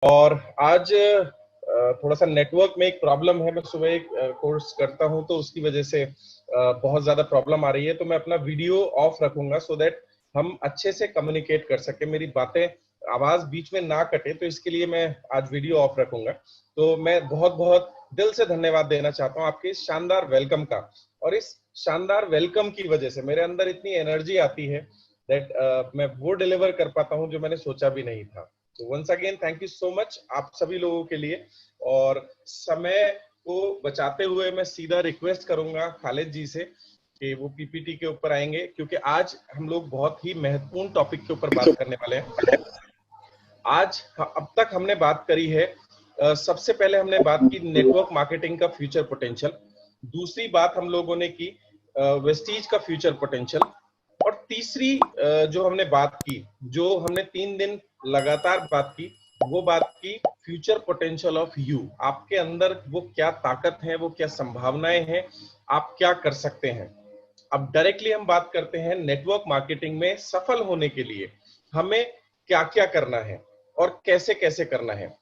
और आज थोड़ा सा नेटवर्क में एक प्रॉब्लम है। मैं सुबह एक कोर्स करता हूं तो उसकी वजह से बहुत ज्यादा प्रॉब्लम आ रही है, तो मैं अपना वीडियो ऑफ रखूंगा सो दैट हम अच्छे से कम्युनिकेट कर सके, मेरी बातें आवाज बीच में ना कटे। तो इसके लिए मैं आज वीडियो ऑफ रखूंगा। तो मैं बहुत बहुत दिल से धन्यवाद देना चाहता हूँ आपके इस शानदार वेलकम का। और इस शानदार वेलकम की वजह से मेरे अंदर इतनी एनर्जी आती है दैट मैं वो डिलीवर कर पाता हूँ जो मैंने सोचा भी नहीं था। तो once again thank you so much आप सभी लोगों के लिए। और समय को बचाते हुए मैं सीधा रिक्वेस्ट करूंगा खालिद जी से कि वो पीपीटी के ऊपर आएंगे, क्योंकि आज हम लोग बहुत ही महत्वपूर्ण टॉपिक के ऊपर बात करने वाले हैं। आज अब तक हमने बात करी है, सबसे पहले हमने बात की नेटवर्क मार्केटिंग का फ्यूचर पोटेंशियल। दूसरी बात हम लोगों ने की वेस्टीज का फ्यूचर पोटेंशियल। और तीसरी जो हमने बात की, जो हमने 3 दिन लगातार बात की, वो बात की फ्यूचर पोटेंशियल ऑफ यू। आपके अंदर वो क्या ताकत है, वो क्या संभावनाएं हैं, आप क्या कर सकते हैं। अब डायरेक्टली हम बात करते हैं नेटवर्क मार्केटिंग में सफल होने के लिए हमें क्या क्या करना है और कैसे कैसे करना है।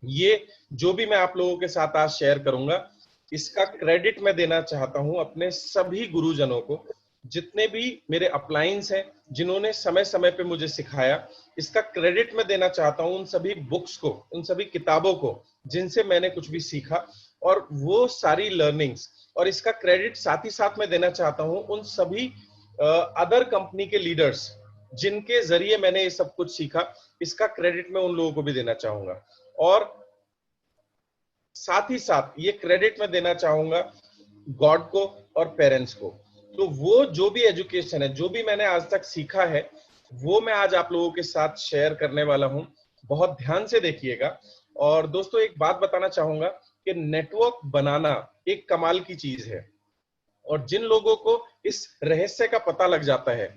ये जो भी मैं आप लोगों के साथ आज शेयर करूंगा, इसका क्रेडिट मैं देना चाहता हूं अपने सभी गुरुजनों को, जितने भी मेरे अपलाइंस हैं, जिन्होंने समय समय पे मुझे सिखाया। इसका क्रेडिट मैं देना चाहता हूं उन सभी बुक्स को, उन सभी किताबों को जिनसे मैंने कुछ भी सीखा और वो सारी लर्निंग्स। और इसका क्रेडिट साथ ही साथ मैं देना चाहता हूं उन सभी अदर कंपनी के लीडर्स जिनके जरिए मैंने ये सब कुछ सीखा। इसका क्रेडिट मैं उन लोगों को भी देना चाहूंगा। और साथ ही साथ ये क्रेडिट मैं देना चाहूंगा गॉड को और पेरेंट्स को। तो वो जो भी एजुकेशन है, जो भी मैंने आज तक सीखा है, वो मैं आज आप लोगों के साथ शेयर करने वाला हूं। बहुत ध्यान से देखिएगा। और दोस्तों एक बात बताना चाहूंगा कि नेटवर्क बनाना एक कमाल की चीज है, और जिन लोगों को इस रहस्य का पता लग जाता है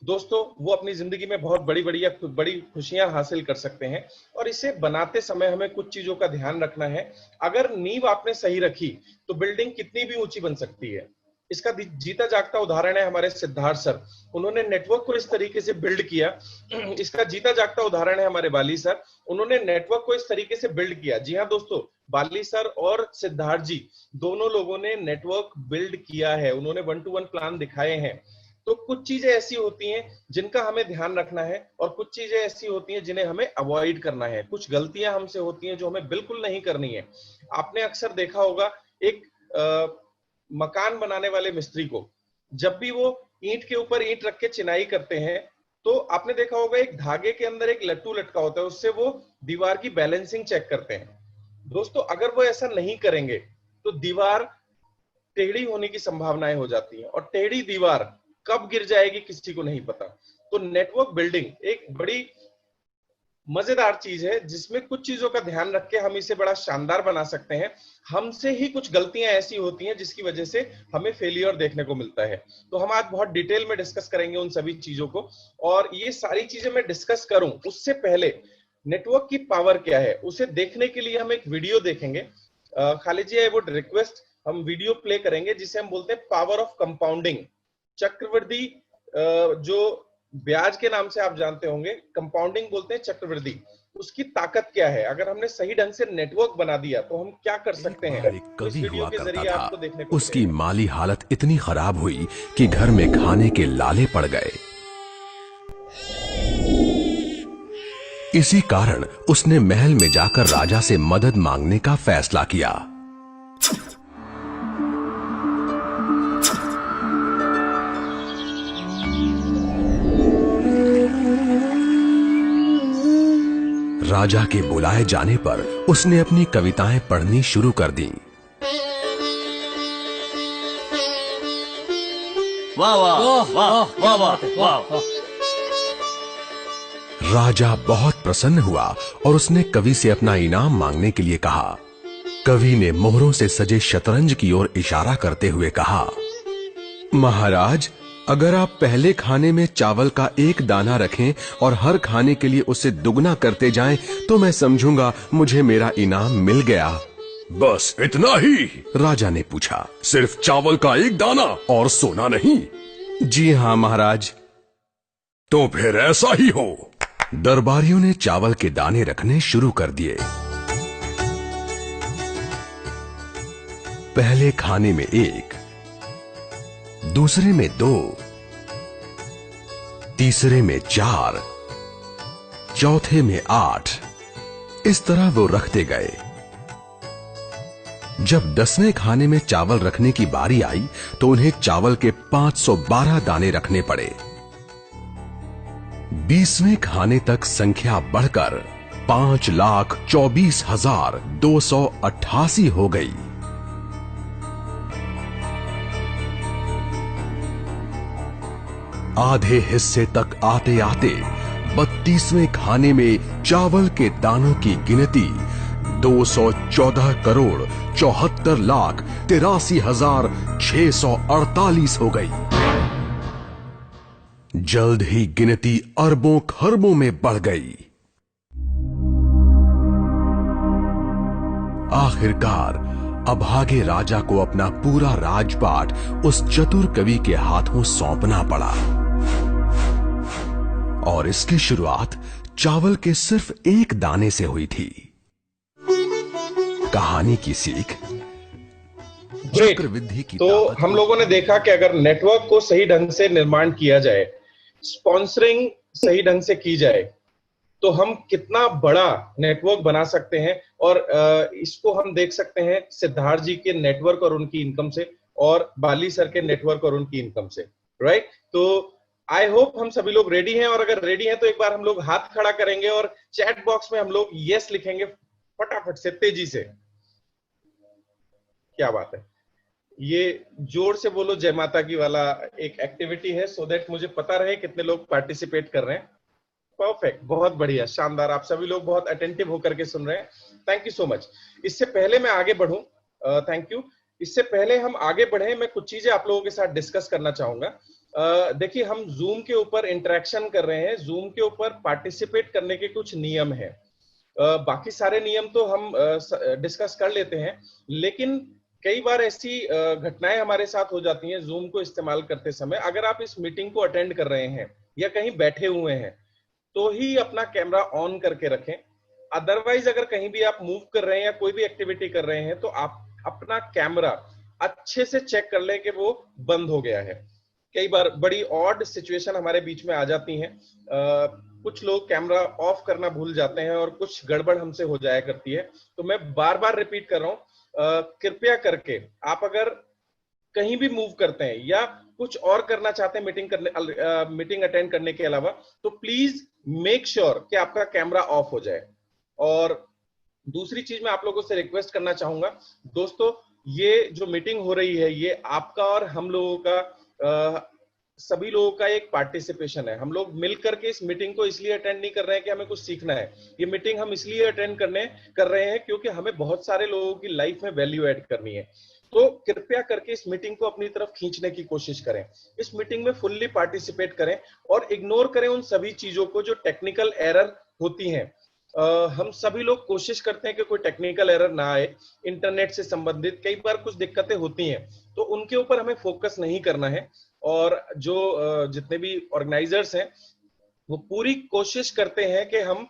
दोस्तों, वो अपनी जिंदगी में बहुत बड़ी खुशियां हासिल कर सकते हैं। और इसे बनाते समय हमें कुछ चीजों का ध्यान रखना है। अगर नींव आपने सही रखी तो बिल्डिंग कितनी भी ऊंची बन सकती है। इसका जीता जागता उदाहरण है हमारे सिद्धार्थ सर। उन्होंने नेटवर्क को इस तरीके से बिल्ड किया। इसका जीता जागता उदाहरण है हमारे बाली सर। उन्होंने नेटवर्क को इस तरीके से बिल्ड किया। जी हाँ दोस्तों, बाली सर और सिद्धार्थ जी दोनों लोगों ने नेटवर्क बिल्ड किया है। उन्होंने 1-to-1 प्लान दिखाए हैं। तो कुछ चीजें ऐसी होती हैं जिनका हमें ध्यान रखना है, और कुछ चीजें ऐसी होती हैं जिन्हें हमें अवॉइड करना है। कुछ गलतियां हमसे होती हैं जो हमें बिल्कुल नहीं करनी है। आपने अक्सर देखा होगा एक मकान बनाने वाले मिस्त्री को, जब भी वो ईंट के ऊपर ईंट रख के चिनाई करते हैं, तो आपने देखा होगा एक धागे के अंदर एक लट्टू लटका होता है, उससे वो दीवार की बैलेंसिंग चेक करते हैं। दोस्तों अगर वो ऐसा नहीं करेंगे तो दीवार टेढ़ी होने की संभावनाएं हो जाती हैं, और टेढ़ी दीवार कब गिर जाएगी किसी को नहीं पता। तो नेटवर्क बिल्डिंग एक बड़ी मजेदार चीज है जिसमें कुछ चीजों का ध्यान रख के हम इसे बड़ा शानदार बना सकते हैं। हमसे ही कुछ गलतियां ऐसी होती हैं जिसकी वजह से हमें फेलियर देखने को मिलता है। तो हम आज बहुत डिटेल में डिस्कस करेंगे उन सभी चीजों को। और ये सारी चीजें मैं डिस्कस करूं उससे पहले नेटवर्क की पावर क्या है उसे देखने के लिए हम एक वीडियो देखेंगे। खालिद जी, आई वुड रिक्वेस्ट, हम वीडियो प्ले करेंगे जिसे हम बोलते हैं पावर ऑफ कंपाउंडिंग। चक्रवृद्धि, जो ब्याज के नाम से आप जानते होंगे, कंपाउंडिंग बोलते हैं चक्रवृद्धि। उसकी ताकत क्या है, अगर हमने सही ढंग से नेटवर्क बना दिया तो हम क्या कर सकते हैं। एक कवि हुआ करता जरिए था। आपको देखने को उसकी माली हालत इतनी खराब हुई कि घर में खाने के लाले पड़ गए। इसी कारण उसने महल में जाकर राजा से मदद मांगने का फैसला किया। राजा के बुलाए जाने पर उसने अपनी कविताएं पढ़नी शुरू कर दी। वाह वाह वाह वाह वाह वाह। राजा बहुत प्रसन्न हुआ और उसने कवि से अपना इनाम मांगने के लिए कहा। कवि ने मोहरों से सजे शतरंज की ओर इशारा करते हुए कहा, महाराज, अगर आप पहले खाने में चावल का एक दाना रखें और हर खाने के लिए उसे दुगना करते जाएं, तो मैं समझूंगा मुझे मेरा इनाम मिल गया। बस इतना ही? राजा ने पूछा। सिर्फ चावल का एक दाना और सोना नहीं? जी हाँ महाराज। तो फिर ऐसा ही हो। दरबारियों ने चावल के दाने रखने शुरू कर दिए। पहले खाने में 1, दूसरे में 2, तीसरे में 4, चौथे में 8। इस तरह वो रखते गए। जब 10वें खाने में चावल रखने की बारी आई तो उन्हें चावल के 512 दाने रखने पड़े। 20वें खाने तक संख्या बढ़कर 5,24,288 हो गई। आधे हिस्से तक आते आते 32वें खाने में चावल के दानों की गिनती 214,74,83,648 हो गई। जल्द ही गिनती अरबों खरबों में बढ़ गई। आखिरकार अभागे राजा को अपना पूरा राजपाट उस चतुर कवि के हाथों सौंपना पड़ा और इसकी शुरुआत चावल के सिर्फ 1 दाने से हुई थी। कहानी की सीख, चक्रवृद्धि की तो हम लोगों ने देखा कि अगर नेटवर्क को सही ढंग से निर्माण किया जाए, स्पॉन्सरिंग सही ढंग से की जाए, तो हम कितना बड़ा नेटवर्क बना सकते हैं। और इसको हम देख सकते हैं सिद्धार्थ जी के नेटवर्क और उनकी इनकम से, और बाली सर के नेटवर्क और उनकी इनकम से, राइट। तो आई होप हम सभी लोग रेडी हैं, और अगर रेडी हैं तो एक बार हम लोग हाथ खड़ा करेंगे और चैट बॉक्स में हम लोग यस लिखेंगे फटाफट से, तेजी से। क्या बात है, ये जोर से बोलो जय माता की वाला एक एक्टिविटी है, सो दैट मुझे पता रहे कितने लोग पार्टिसिपेट कर रहे हैं। परफेक्ट, बहुत बढ़िया, शानदार, आप सभी लोग बहुत अटेंटिव होकर के सुन रहे हैं। Thank you so much. इससे पहले मैं आगे बढ़ूं, थैंक यू। इससे पहले हम आगे बढ़े, मैं कुछ चीजें आप लोगों के साथ डिस्कस करना चाहूंगा। देखिए, हम जूम के ऊपर इंटरेक्शन कर रहे हैं, जूम के ऊपर पार्टिसिपेट करने के कुछ नियम हैं। बाकी सारे नियम तो हम डिस्कस कर लेते हैं, लेकिन कई बार ऐसी घटनाएं हमारे साथ हो जाती हैं जूम को इस्तेमाल करते समय। अगर आप इस मीटिंग को अटेंड कर रहे हैं या कहीं बैठे हुए हैं तो ही अपना कैमरा ऑन करके रखें। अदरवाइज अगर कहीं भी आप मूव कर रहे हैं या कोई भी एक्टिविटी कर रहे हैं तो आप अपना कैमरा अच्छे से चेक कर लें कि वो बंद हो गया है। कई बार बड़ी ऑड सिचुएशन हमारे बीच में आ जाती हैं, कुछ लोग कैमरा ऑफ करना भूल जाते हैं और कुछ गड़बड़ हमसे हो जाया करती है। तो मैं बार बार रिपीट कर रहा हूं, कृपया करके आप अगर कहीं भी मूव करते हैं या कुछ और करना चाहते हैं मीटिंग अटेंड करने के अलावा, तो प्लीज मेक श्योर कि आपका कैमरा ऑफ हो जाए। और दूसरी चीज मैं आप लोगों से रिक्वेस्ट करना चाहूंगा, दोस्तों, ये जो मीटिंग हो रही है ये आपका और हम लोगों का सभी लोगों का एक पार्टिसिपेशन है। हम लोग मिलकर के इस मीटिंग को इसलिए अटेंड नहीं कर रहे हैं कि हमें कुछ सीखना है। ये मीटिंग हम इसलिए अटेंड कर रहे हैं क्योंकि हमें बहुत सारे लोगों की लाइफ में वैल्यू ऐड करनी है। तो कृपया करके इस मीटिंग को अपनी तरफ खींचने की कोशिश करें, इस मीटिंग में फुल्ली पार्टिसिपेट करें और इग्नोर करें उन सभी चीजों को जो टेक्निकल एरर होती हैं। हम सभी लोग कोशिश करते हैं कि कोई टेक्निकल एरर ना आए। इंटरनेट से संबंधित कई बार कुछ दिक्कतें होती हैं, तो उनके ऊपर हमें फोकस नहीं करना है। और जो जितने भी ऑर्गेनाइजर्स हैं वो पूरी कोशिश करते हैं कि हम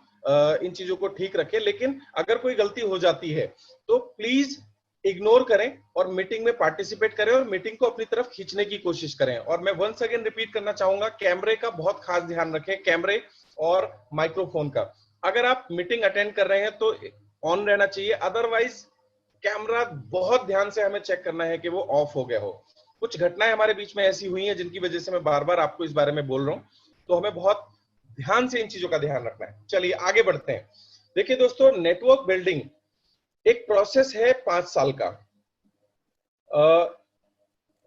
इन चीजों को ठीक रखें, लेकिन अगर कोई गलती हो जाती है तो प्लीज इग्नोर करें और मीटिंग में पार्टिसिपेट करें और मीटिंग को अपनी तरफ खींचने की कोशिश करें। और मैं वंस अगेन रिपीट करना चाहूंगा, कैमरे का बहुत खास ध्यान रखें, कैमरे और माइक्रोफोन का। अगर आप मीटिंग अटेंड कर रहे हैं तो ऑन रहना चाहिए, अदरवाइज कैमरा बहुत ध्यान से हमें चेक करना है कि वो ऑफ हो गया हो। कुछ घटनाएं हमारे बीच में ऐसी हुई हैं जिनकी वजह से मैं बार बार आपको इस बारे में बोल रहा हूं, तो हमें बहुत ध्यान से इन चीजों का ध्यान रखना है। चलिए आगे बढ़ते हैं। देखिए दोस्तों, नेटवर्क बिल्डिंग एक प्रोसेस है 5 साल का।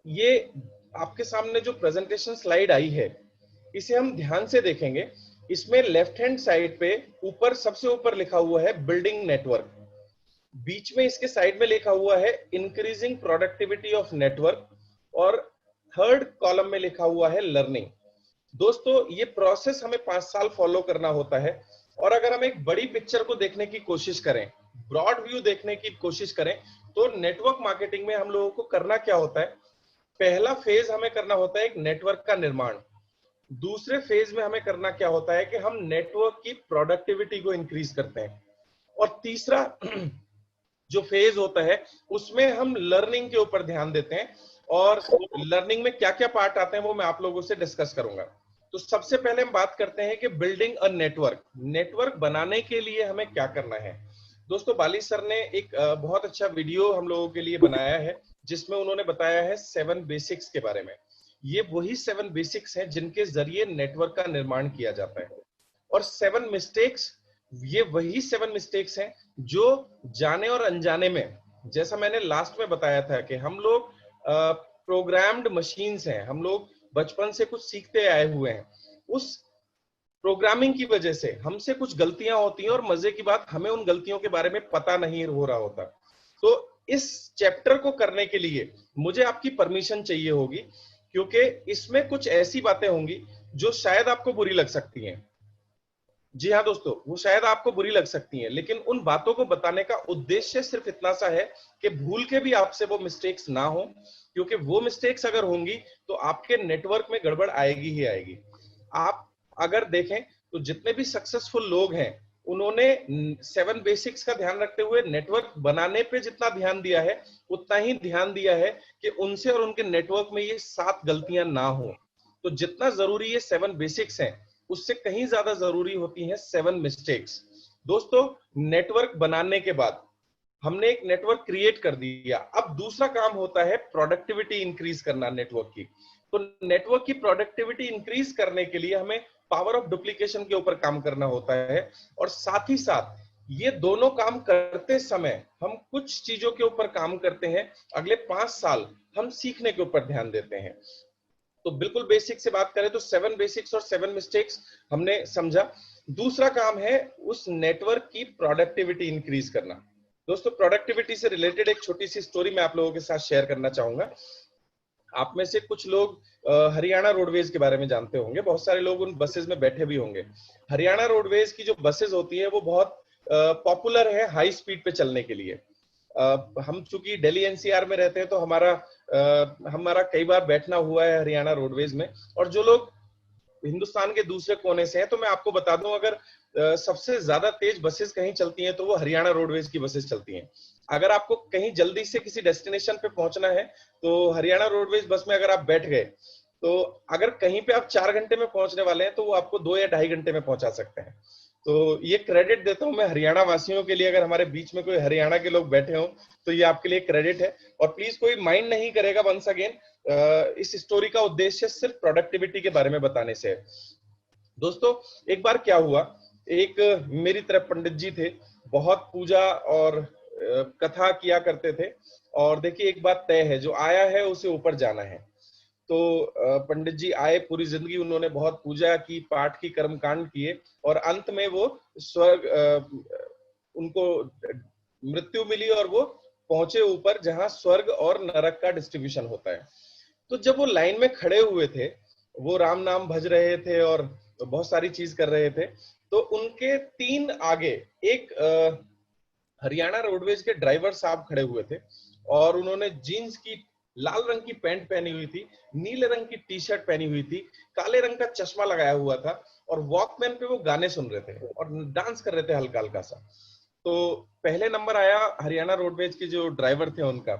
ये आपके सामने जो प्रेजेंटेशन स्लाइड आई है इसे हम ध्यान से देखेंगे। इसमें लेफ्ट हैंड साइड पे ऊपर सबसे ऊपर लिखा हुआ है बिल्डिंग नेटवर्क, बीच में इसके साइड में लिखा हुआ है इंक्रीजिंग प्रोडक्टिविटी ऑफ नेटवर्क और थर्ड कॉलम में लिखा हुआ है लर्निंग। दोस्तों, ये प्रोसेस हमें 5 साल फॉलो करना होता है। और अगर हम एक बड़ी पिक्चर को देखने की कोशिश करें, ब्रॉड व्यू देखने की कोशिश करें, तो नेटवर्क मार्केटिंग में हम लोगों को करना क्या होता है, पहला फेज हमें करना होता है एक नेटवर्क का निर्माण। दूसरे फेज में हमें करना क्या होता है कि हम नेटवर्क की प्रोडक्टिविटी को इंक्रीज करते हैं। और तीसरा जो फेज होता है उसमें हम लर्निंग के ऊपर ध्यान देते हैं, और लर्निंग में क्या क्या पार्ट आते हैं वो मैं आप लोगों से डिस्कस करूंगा। तो सबसे पहले हम बात करते हैं कि बिल्डिंग अ नेटवर्क। नेटवर्क बनाने के लिए हमें क्या करना है। दोस्तों, बाली सर ने एक बहुत अच्छा वीडियो हम लोगों के लिए बनाया है जिसमें उन्होंने बताया है 7 बेसिक्स के बारे में। ये वही 7 बेसिक्स हैं जिनके जरिए नेटवर्क का निर्माण किया जाता है। और 7 मिस्टेक्स, ये वही 7 मिस्टेक्स हैं जो जाने और अनजाने में, जैसा मैंने लास्ट में बताया था कि हम लोग प्रोग्राम्ड मशीन्स हैं, हम लोग बचपन से कुछ सीखते आए हुए हैं। उस प्रोग्रामिंग की वजह से हमसे कुछ गलतियां होती हैं और मजे की बात, हमें उन गलतियों के बारे में पता नहीं हो रहा होता। तो इस चैप्टर को करने के लिए मुझे आपकी परमिशन चाहिए होगी, क्योंकि इसमें कुछ ऐसी बातें होंगी जो शायद आपको बुरी लग सकती हैं। जी हाँ दोस्तों, वो शायद आपको बुरी लग सकती हैं, लेकिन उन बातों को बताने का उद्देश्य सिर्फ इतना सा है कि भूल के भी आपसे वो मिस्टेक्स ना हो, क्योंकि वो मिस्टेक्स अगर होंगी तो आपके नेटवर्क में गड़बड़ आएगी ही आएगी। आप अगर देखें तो जितने भी सक्सेसफुल लोग हैं उन्होंने 7 बेसिक्स का ध्यान रखते हुए नेटवर्क बनाने पे जितना ध्यान दिया है उतना ही ध्यान दिया है कि उनसे और उनके नेटवर्क में ये 7 गलतियां ना हो। तो जितना जरूरी ये 7 बेसिक्स हैं उससे कहीं ज्यादा जरूरी होती हैं 7 मिस्टेक्स। दोस्तों, नेटवर्क बनाने के बाद हमने एक नेटवर्क क्रिएट कर दिया, अब दूसरा काम होता है प्रोडक्टिविटी इंक्रीज करना नेटवर्क की। तो नेटवर्क की प्रोडक्टिविटी इंक्रीज करने के लिए हमें पावर ऑफ डुप्लीकेशन के ऊपर काम करना होता है, और साथ ही साथ ये दोनों काम करते समय हम कुछ चीजों के ऊपर काम करते हैं। अगले 5 साल हम सीखने के ऊपर ध्यान देते हैं। तो बिल्कुल बेसिक से बात करें तो 7 बेसिक्स और 7 मिस्टेक्स हमने समझा। दूसरा काम है उस नेटवर्क की प्रोडक्टिविटी इंक्रीज करना। दोस्तों, प्रोडक्टिविटी से रिलेटेड एक छोटी सी स्टोरी मैं आप लोगों के साथ शेयर करना चाहूंगा। आप में से कुछ लोग हरियाणा रोडवेज के बारे में जानते होंगे, बहुत सारे लोग उन बसेस में बैठे भी होंगे। हरियाणा रोडवेज की जो बसेस होती है वो बहुत पॉपुलर है हाई स्पीड पे चलने के लिए। हम चूंकि दिल्ली एनसीआर में रहते हैं तो हमारा कई बार बैठना हुआ है हरियाणा रोडवेज में। और जो लोग हिंदुस्तान के दूसरे कोने से हैं, तो मैं आपको बता दूं, अगर सबसे ज्यादा तेज बसेस कहीं चलती हैं तो वो हरियाणा रोडवेज की बसेस चलती हैं। अगर आपको कहीं जल्दी से किसी डेस्टिनेशन पे पहुंचना है तो हरियाणा रोडवेज बस में अगर आप बैठ गए तो अगर कहीं पे आप 4 घंटे में पहुंचने वाले हैं तो वो आपको 2 या 2.5 घंटे में पहुंचा सकते हैं। तो ये क्रेडिट देता हूं मैं हरियाणा वासियों के लिए। अगर हमारे बीच में कोई हरियाणा के लोग बैठे हो तो ये आपके लिए क्रेडिट है। और प्लीज कोई माइंड नहीं करेगा, वंस अगेन इस स्टोरी का उद्देश्य सिर्फ प्रोडक्टिविटी के बारे में बताने से है। दोस्तों, एक बार क्या हुआ, एक मेरी तरफ पंडित जी थे, बहुत पूजा और कथा किया करते थे। और देखिए, एक बात तय है, जो आया है उसे ऊपर जाना है। तो पंडित जी आए, पूरी जिंदगी उन्होंने बहुत पूजा की, पाठ की, कर्मकांड किए, और अंत में वो स्वर्ग, उनको मृत्यु मिली और वो पहुंचे ऊपर जहां स्वर्ग और नरक का डिस्ट्रीब्यूशन होता है। तो जब वो लाइन में खड़े हुए थे, वो राम नाम भज रहे थे और बहुत सारी चीज कर रहे थे, तो उनके 3 आगे एक हरियाणा रोडवेज के ड्राइवर साहब खड़े हुए थे, और उन्होंने जीन्स की लाल रंग की पैंट पहनी हुई थी, नीले रंग की टी शर्ट पहनी हुई थी, काले रंग का चश्मा लगाया हुआ था, और वॉकमैन पे वो गाने सुन रहे थे और डांस कर रहे थे हल्का हल्का सा। तो पहले नंबर आया हरियाणा रोडवेज के जो ड्राइवर थे उनका,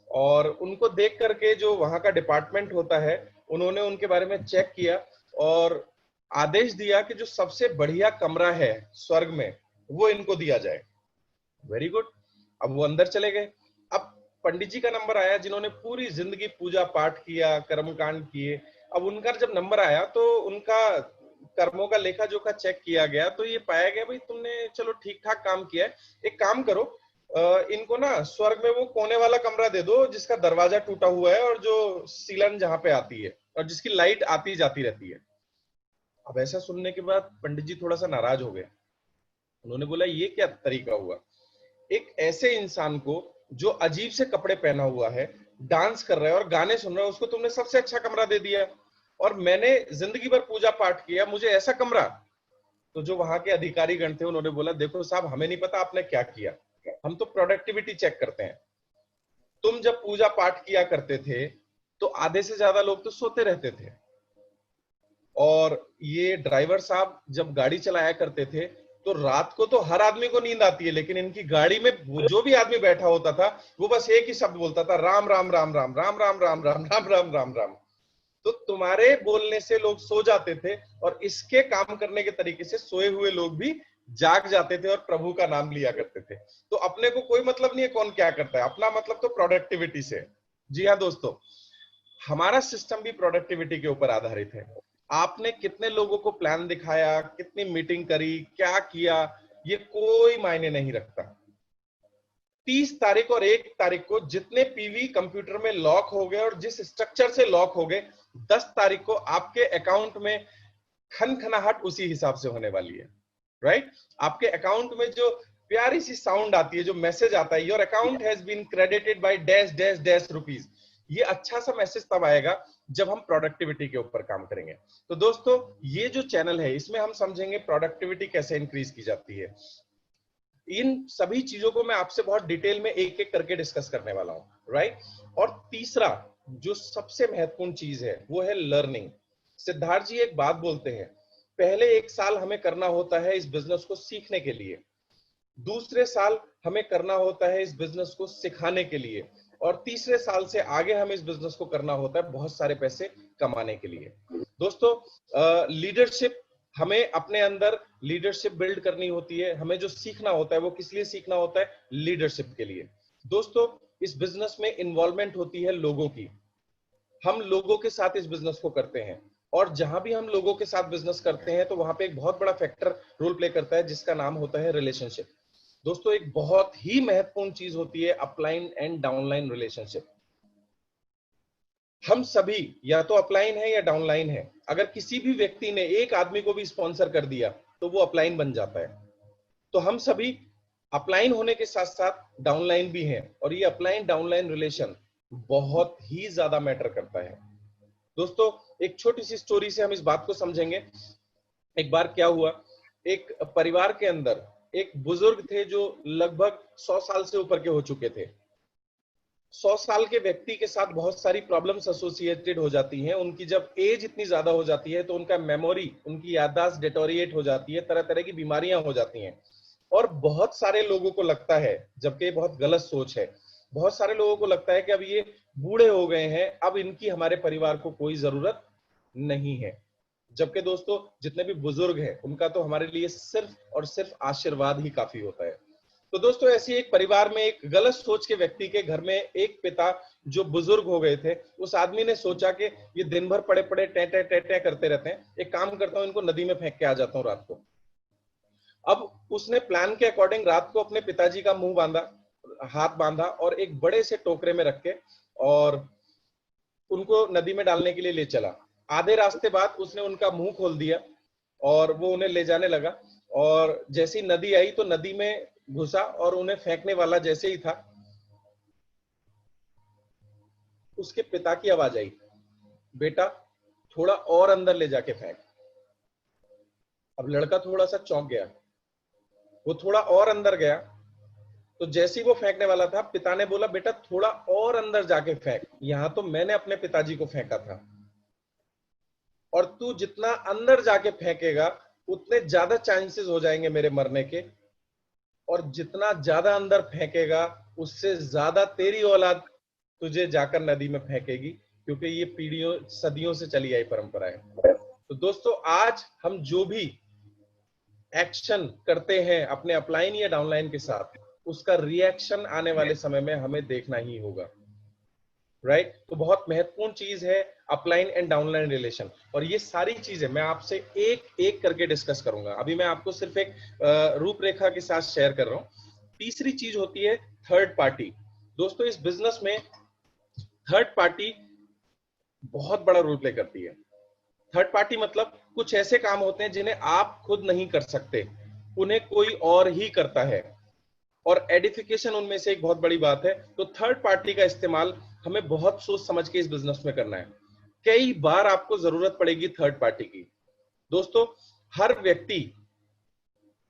और उनको देख करके जो वहां का डिपार्टमेंट होता है उन्होंने उनके बारे में चेक किया और आदेश दिया कि जो सबसे बढ़िया कमरा है स्वर्ग में वो इनको दिया जाए। Very good. अब वो अंदर चले गए। अब पंडित जी का नंबर आया, जिन्होंने पूरी जिंदगी पूजा पाठ किया, कर्मकांड किए। अब उनका जब नंबर आया तो उनका कर्मों का लेखा जोखा चेक किया गया, तो ये पाया गया भाई तुमने चलो ठीक ठाक काम किया है, एक काम करो, इनको ना स्वर्ग में वो कोने वाला कमरा दे दो जिसका दरवाजा टूटा हुआ है और जो सीलन जहां पे आती है और जिसकी लाइट आती जाती रहती है। अब ऐसा सुनने के बाद पंडित जी थोड़ा सा नाराज हो गए। उन्होंने बोला ये क्या तरीका हुआ, एक ऐसे इंसान को जो अजीब से कपड़े पहना हुआ है, डांस कर रहा है और गाने सुन रहा है, उसको तुमने सबसे अच्छा कमरा दे दिया, और मैंने जिंदगी भर पूजा पाठ किया, मुझे ऐसा कमरा। तो जो वहां के अधिकारी गण थे उन्होंने बोला देखो साहब, हमें नहीं पता आपने क्या किया, हम तो प्रोडक्टिविटी चेक करते हैं। तुम जब पूजा पाठ किया करते थे तो आधे से ज्यादा लोग तो सोते रहते थे, और ये ड्राइवर साहब जब गाड़ी चलाया करते थे तो रात को तो हर आदमी को नींद आती है, लेकिन इनकी गाड़ी में जो भी आदमी बैठा होता था वो बस एक ही शब्द बोलता था, राम राम राम राम राम राम राम राम राम राम राम राम। तो तुम्हारे बोलने से लोग सो जाते थे और इसके काम करने के तरीके से सोए हुए लोग भी जाग जाते थे और प्रभु का नाम लिया करते थे। तो अपने को कोई मतलब नहीं है कौन क्या करता है, अपना मतलब तो प्रोडक्टिविटी से। जी हाँ दोस्तों, हमारा सिस्टम भी प्रोडक्टिविटी के ऊपर आधारित है। आपने कितने लोगों को प्लान दिखाया, कितनी मीटिंग करी, क्या किया, ये कोई मायने नहीं रखता। 30 तारीख और 1 तारीख को जितने पीवी कंप्यूटर में लॉक हो गए और जिस स्ट्रक्चर से लॉक हो गए, 10 तारीख को आपके अकाउंट में खनखनाहट उसी हिसाब से होने वाली है। राइट? आपके अकाउंट में जो प्यारी सी साउंड आती है, जो मैसेज आता है, your account has been credited by dash dash dash rupees, ये अच्छा सा मैसेज तब आएगा जब हम प्रोडक्टिविटी के ऊपर काम करेंगे। तो दोस्तों, ये जो चैनल है इसमें हम समझेंगे प्रोडक्टिविटी कैसे इंक्रीज की जाती है। इन सभी चीजों को मैं आपसे बहुत डिटेल में एक एक करके डिस्कस करने वाला हूं। राइट? और तीसरा जो सबसे महत्वपूर्ण चीज है वो है लर्निंग। सिद्धार्थ जी एक बात बोलते हैं, पहले 1 साल हमें करना होता है इस बिजनेस को सीखने के लिए, दूसरे साल हमें करना होता है इस बिजनेस को सिखाने के लिए, और तीसरे साल से आगे हमें इस बिजनेस को करना होता है बहुत सारे पैसे कमाने के लिए। दोस्तों, लीडरशिप, हमें अपने अंदर लीडरशिप बिल्ड करनी होती है। हमें जो सीखना होता है वो किस लिए सीखना होता है? लीडरशिप के लिए। दोस्तों, इस बिजनेस में इन्वॉल्वमेंट होती है लोगों की। हम लोगों के साथ इस बिजनेस को करते हैं, और जहां भी हम लोगों के साथ बिजनेस करते हैं तो वहां पे एक बहुत बड़ा फैक्टर रोल प्ले करता है जिसका नाम होता है रिलेशनशिप। दोस्तों, एक बहुत ही महत्वपूर्ण चीज होती है अपलाइन एंड डाउनलाइन रिलेशनशिप। हम सभी या तो अपलाइन है या डाउनलाइन है। अगर किसी भी व्यक्ति ने एक आदमी को भी स्पॉन्सर कर दिया तो वो अपलाइन बन जाता है। तो हम सभी अपलाइन होने के साथ साथ डाउनलाइन भी हैं, और ये अपलाइन डाउनलाइन रिलेशन बहुत ही ज्यादा मैटर करता है। दोस्तों, एक छोटी सी स्टोरी से हम इस बात को समझेंगे। एक बार क्या हुआ, एक परिवार के अंदर एक बुजुर्ग थे जो लगभग 100 साल से ऊपर के हो चुके थे। 100 साल के व्यक्ति के साथ बहुत सारी प्रॉब्लम्स एसोसिएटेड हो जाती हैं। उनकी जब एज इतनी ज्यादा हो जाती है तो उनका मेमोरी, उनकी याददाश्त डिटोरिएट हो जाती है, तरह तरह की बीमारियां हो जाती हैं। और बहुत सारे लोगों को लगता है, जबकि बहुत गलत सोच है, बहुत सारे लोगों को लगता है कि अब ये बूढ़े हो गए हैं, अब इनकी हमारे परिवार को कोई जरूरत नहीं है। जबकि दोस्तों, जितने भी बुजुर्ग हैं उनका तो हमारे लिए सिर्फ और सिर्फ आशीर्वाद ही काफी होता है। तो दोस्तों, ऐसी एक परिवार में एक गलत सोच के व्यक्ति के घर में एक पिता जो बुजुर्ग हो गए थे, उस आदमी ने सोचा कि ये दिन भर पड़े पड़े टे टे करते रहते हैं, एक काम करता हूं, इनको नदी में फेंक के आ जाता हूं रात को। अब उसने प्लान के अकॉर्डिंग रात को अपने पिताजी का मुंह बांधा, हाथ बांधा, और एक बड़े से टोकरे में रख के और उनको नदी में डालने के लिए ले चला। आधे रास्ते बाद उसने उनका मुंह खोल दिया और वो उन्हें ले जाने लगा, और जैसी नदी आई तो नदी में घुसा और उन्हें फेंकने वाला जैसे ही था, उसके पिता की आवाज आई, बेटा थोड़ा और अंदर ले जाके फेंक। अब लड़का थोड़ा सा चौंक गया, वो थोड़ा और अंदर गया, तो जैसे ही वो फेंकने वाला था, पिता ने बोला, बेटा थोड़ा और अंदर जाके फेंक, यहां तो मैंने अपने पिताजी को फेंका था, और तू जितना अंदर जाके फेंकेगा उतने ज्यादा चांसेस हो जाएंगे मेरे मरने के, और जितना ज्यादा अंदर फेंकेगा उससे ज्यादा तेरी औलाद तुझे जाकर नदी में फेंकेगी, क्योंकि ये पीढ़ियों सदियों से चली आई परंपरा है। तो दोस्तों, आज हम जो भी एक्शन करते हैं अपने अपलाइन या डाउनलाइन के साथ, उसका रिएक्शन आने वाले समय में हमें देखना ही होगा। राइट? तो बहुत महत्वपूर्ण चीज है अपलाइन एंड डाउनलाइन रिलेशन, और ये सारी चीजें मैं आपसे एक एक करके डिस्कस करूंगा। अभी मैं आपको सिर्फ एक रूपरेखा के साथ शेयर कर रहा हूं। तीसरी चीज होती है थर्ड पार्टी। दोस्तों, इस बिजनेस में थर्ड पार्टी बहुत बड़ा रोल प्ले करती है। थर्ड पार्टी मतलब कुछ ऐसे काम होते हैं जिन्हें आप खुद नहीं कर सकते, उन्हें कोई और ही करता है, और एडिफिकेशन उनमें से एक बहुत बड़ी बात है। तो थर्ड पार्टी का इस्तेमाल हमें बहुत सोच समझ के इस बिजनेस में करना है। कई बार आपको जरूरत पड़ेगी थर्ड पार्टी की। दोस्तों, हर व्यक्ति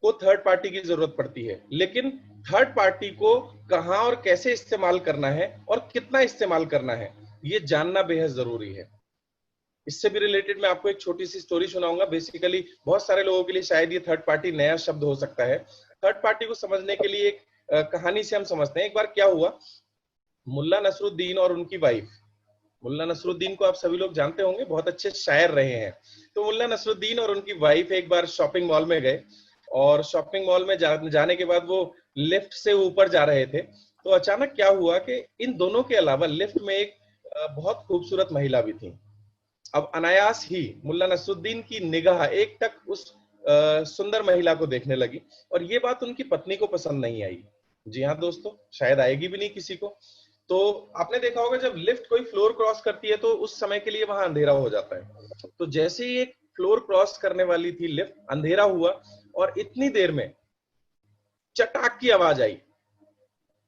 को थर्ड पार्टी की जरूरत पड़ती है, लेकिन थर्ड पार्टी को कहां और कैसे इस्तेमाल करना है और कितना इस्तेमाल करना है, यह जानना बेहद जरूरी है। इससे भी रिलेटेड मैं आपको एक छोटी सी स्टोरी सुनाऊंगा। बेसिकली बहुत सारे लोगों के लिए शायद ये थर्ड पार्टी नया शब्द हो सकता है। थर्ड पार्टी को समझने के लिए एक कहानी से हम समझते हैं। एक बार क्या हुआ, मुल्ला नसरुद्दीन और उनकी वाइफ, मुल्ला नसरुद्दीन को आप सभी लोग जानते होंगे, बहुत अच्छे शायर रहे हैं। तो मुल्ला नसरुद्दीन और उनकी वाइफ एक बार शॉपिंग मॉल में गए, और शॉपिंग मॉल में जाने के बाद वो लिफ्ट से ऊपर जा रहे थे। तो अचानक क्या हुआ कि इन दोनों के अलावा लिफ्ट में एक बहुत खूबसूरत महिला भी थी। अब अनायास ही मुल्ला नसरुद्दीन की निगाह एक टक उस सुंदर महिला को देखने लगी, और ये बात उनकी पत्नी को पसंद नहीं आई। जी हाँ दोस्तों, शायद आएगी भी नहीं किसी को। तो आपने देखा होगा जब लिफ्ट कोई फ्लोर क्रॉस करती है तो उस समय के लिए वहां अंधेरा हो जाता है। तो जैसे ही एक फ्लोर क्रॉस करने वाली थी लिफ्ट, अंधेरा हुआ, और इतनी देर में चटाक की आवाज आई,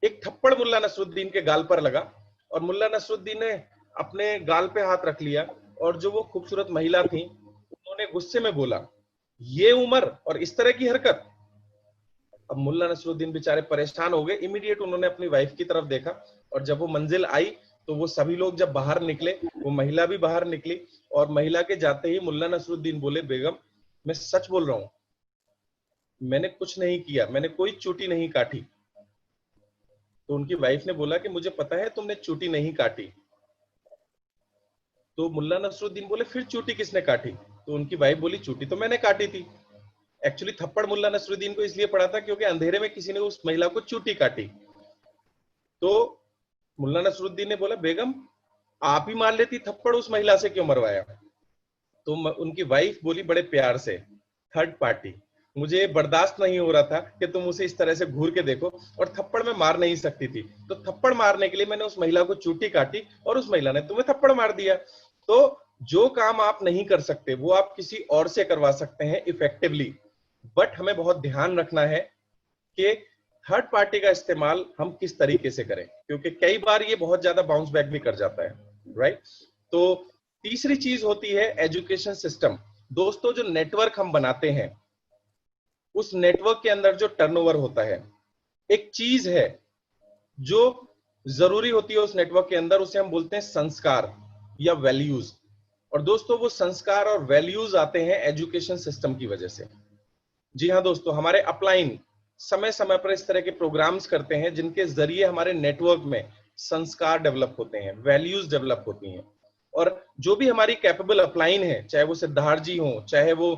एक थप्पड़ मुल्ला नसरुद्दीन के गाल पर लगा, और मुल्ला नसरुद्दीन ने अपने गाल पे हाथ रख लिया, और जो वो खूबसूरत महिला थी उन्होंने गुस्से में बोला, ये उम्र और इस तरह की हरकत। अब मुल्ला नसरुद्दीन बेचारे परेशान हो गए। इमीडिएट उन्होंने अपनी वाइफ की तरफ देखा, और जब वो मंजिल आई तो वो सभी लोग जब बाहर निकले, वो महिला भी बाहर निकली, और महिला के जाते ही मुल्ला नसरुद्दीन बोले, बेगम मैं सच बोल रहा हूं, मैंने कुछ नहीं किया, मैंने कोई चूटी नहीं काटी। तो उनकी वाइफ ने बोला कि मुझे पता है तुमने चूटी नहीं काटी। तो मुल्ला नसरुद्दीन बोले, फिर चूटी किसने काटी? तो उनकी वाइफ बोली, चूटी तो मैंने काटी थी। एक्चुअली थप्पड़ मुल्ला नसरुद्दीन को इसलिए पड़ा था क्योंकि अंधेरे में किसी ने उस महिला को चूटी काटी। तो मुल्ला नसरुद्दीन ने बोला, बेगम आप ही मार लेती थप्पड़, उस महिला से क्यों मरवाया? तो उनकी वाइफ बोली बड़े प्यार से, थर्ड पार्टी, मुझे बर्दाश्त नहीं हो रहा था कि तुम उसे इस तरह से घूर के देखो, और थप्पड़ में मार नहीं सकती थी, तो थप्पड़ मारने के लिए मैंने उस महिला को चूटी काटी, और उस महिला ने तुम्हें थप्पड़ मार दिया। तो जो काम आप नहीं कर सकते वो आप किसी और से करवा सकते हैं इफेक्टिवली। बट हमें बहुत ध्यान रखना है कि थर्ड पार्टी का इस्तेमाल हम किस तरीके से करें, क्योंकि कई बार ये बहुत ज्यादा बाउंस बैक भी कर जाता है, राइट। तो तीसरी चीज होती है एजुकेशन सिस्टम। दोस्तों, जो नेटवर्क हम बनाते हैं, उस नेटवर्क के अंदर जो टर्नओवर होता है, एक चीज है जो जरूरी होती है उस नेटवर्क के अंदर, उसे हम बोलते हैं संस्कार या वैल्यूज। और दोस्तों, वो संस्कार और वैल्यूज आते हैं एजुकेशन सिस्टम की वजह से। जी हाँ दोस्तों, हमारे अपलाइन समय समय पर इस तरह के प्रोग्राम्स करते हैं जिनके जरिए हमारे नेटवर्क में संस्कार डेवलप होते हैं, वैल्यूज डेवलप होती हैं। और जो भी हमारी कैपेबल अपलाइन है, चाहे वो सिद्धार्थ जी हो, चाहे वो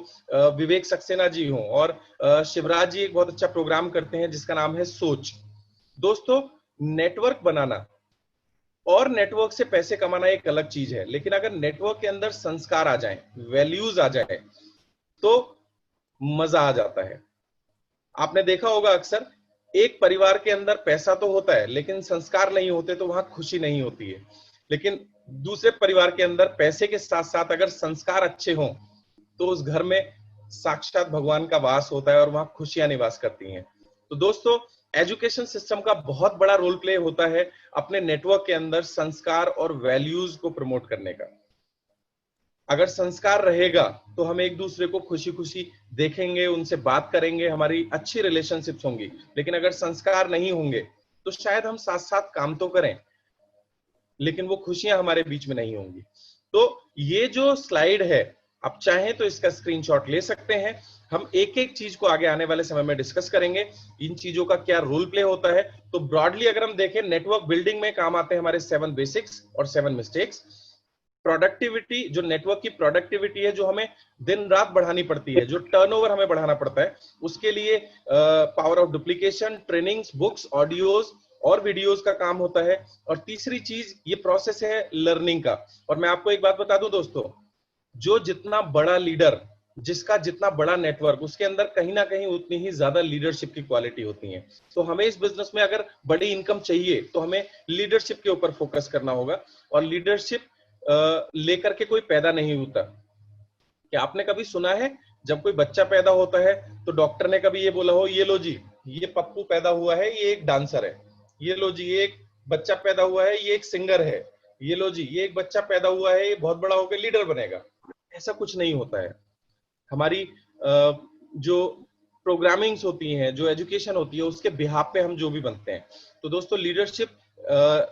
विवेक सक्सेना जी हो, और शिवराज जी एक बहुत अच्छा प्रोग्राम करते हैं जिसका नाम है सोच। दोस्तों, नेटवर्क बनाना और नेटवर्क से पैसे कमाना एक अलग चीज है, लेकिन अगर नेटवर्क के अंदर संस्कार आ जाए, वैल्यूज आ जाए, तो मजा आ जाता है। आपने देखा होगा अक्सर एक परिवार के अंदर पैसा तो होता है लेकिन संस्कार नहीं होते, तो वहां खुशी नहीं होती है। लेकिन दूसरे परिवार के अंदर पैसे के साथ साथ अगर संस्कार अच्छे हों तो उस घर में साक्षात भगवान का वास होता है और वहां खुशियां निवास करती हैं। तो दोस्तों, एजुकेशन सिस्टम का बहुत बड़ा रोल प्ले होता है अपने नेटवर्क के अंदर संस्कार और वैल्यूज को प्रमोट करने का। अगर संस्कार रहेगा तो हम एक दूसरे को खुशी खुशी देखेंगे, उनसे बात करेंगे, हमारी अच्छी रिलेशनशिप्स होंगी। लेकिन अगर संस्कार नहीं होंगे तो शायद हम साथ साथ काम तो करें लेकिन वो खुशियां हमारे बीच में नहीं होंगी। तो ये जो स्लाइड है, आप चाहें तो इसका स्क्रीनशॉट ले सकते हैं। हम एक एक चीज को आगे आने वाले समय में डिस्कस करेंगे, इन चीजों का क्या रोल प्ले होता है। तो ब्रॉडली अगर हम देखें, नेटवर्क बिल्डिंग में काम आते हैं हमारे 7 बेसिक्स और 7 मिस्टेक्स। प्रोडक्टिविटी, जो नेटवर्क की प्रोडक्टिविटी है, जो हमें दिन रात बढ़ानी पड़ती है, जो टर्नओवर हमें बढ़ाना पड़ता है, उसके लिए power of duplication, trainings, books, audios और वीडियोस का काम होता है। और तीसरी चीज ये प्रोसेस है लर्निंग का। और मैं आपको एक बात बता दूं दोस्तों, जो जितना बड़ा लीडर, जिसका जितना बड़ा नेटवर्क, उसके अंदर कहीं ना कहीं उतनी ही ज्यादा लीडरशिप की क्वालिटी होती है। तो हमें इस बिजनेस में अगर बड़ी इनकम चाहिए तो हमें लीडरशिप के ऊपर फोकस करना होगा। और लीडरशिप लेकर के कोई पैदा नहीं होता। क्या आपने कभी सुना है जब कोई बच्चा पैदा होता है तो डॉक्टर ने कभी ये बोला हो, ये लो जी, ये पप्पू पैदा हुआ है, ये एक डांसर है, ये लो जी, ये एक बच्चा पैदा हुआ है, ये एक सिंगर है, ये लो जी, ये एक बच्चा पैदा हुआ है, ये बहुत बड़ा होकर लीडर बनेगा? ऐसा कुछ नहीं होता है। हमारी जो प्रोग्रामिंग्स होती हैं, जो एजुकेशन होती है, उसके बिहाफ पे हम जो भी बनते हैं। तो दोस्तों लीडरशिप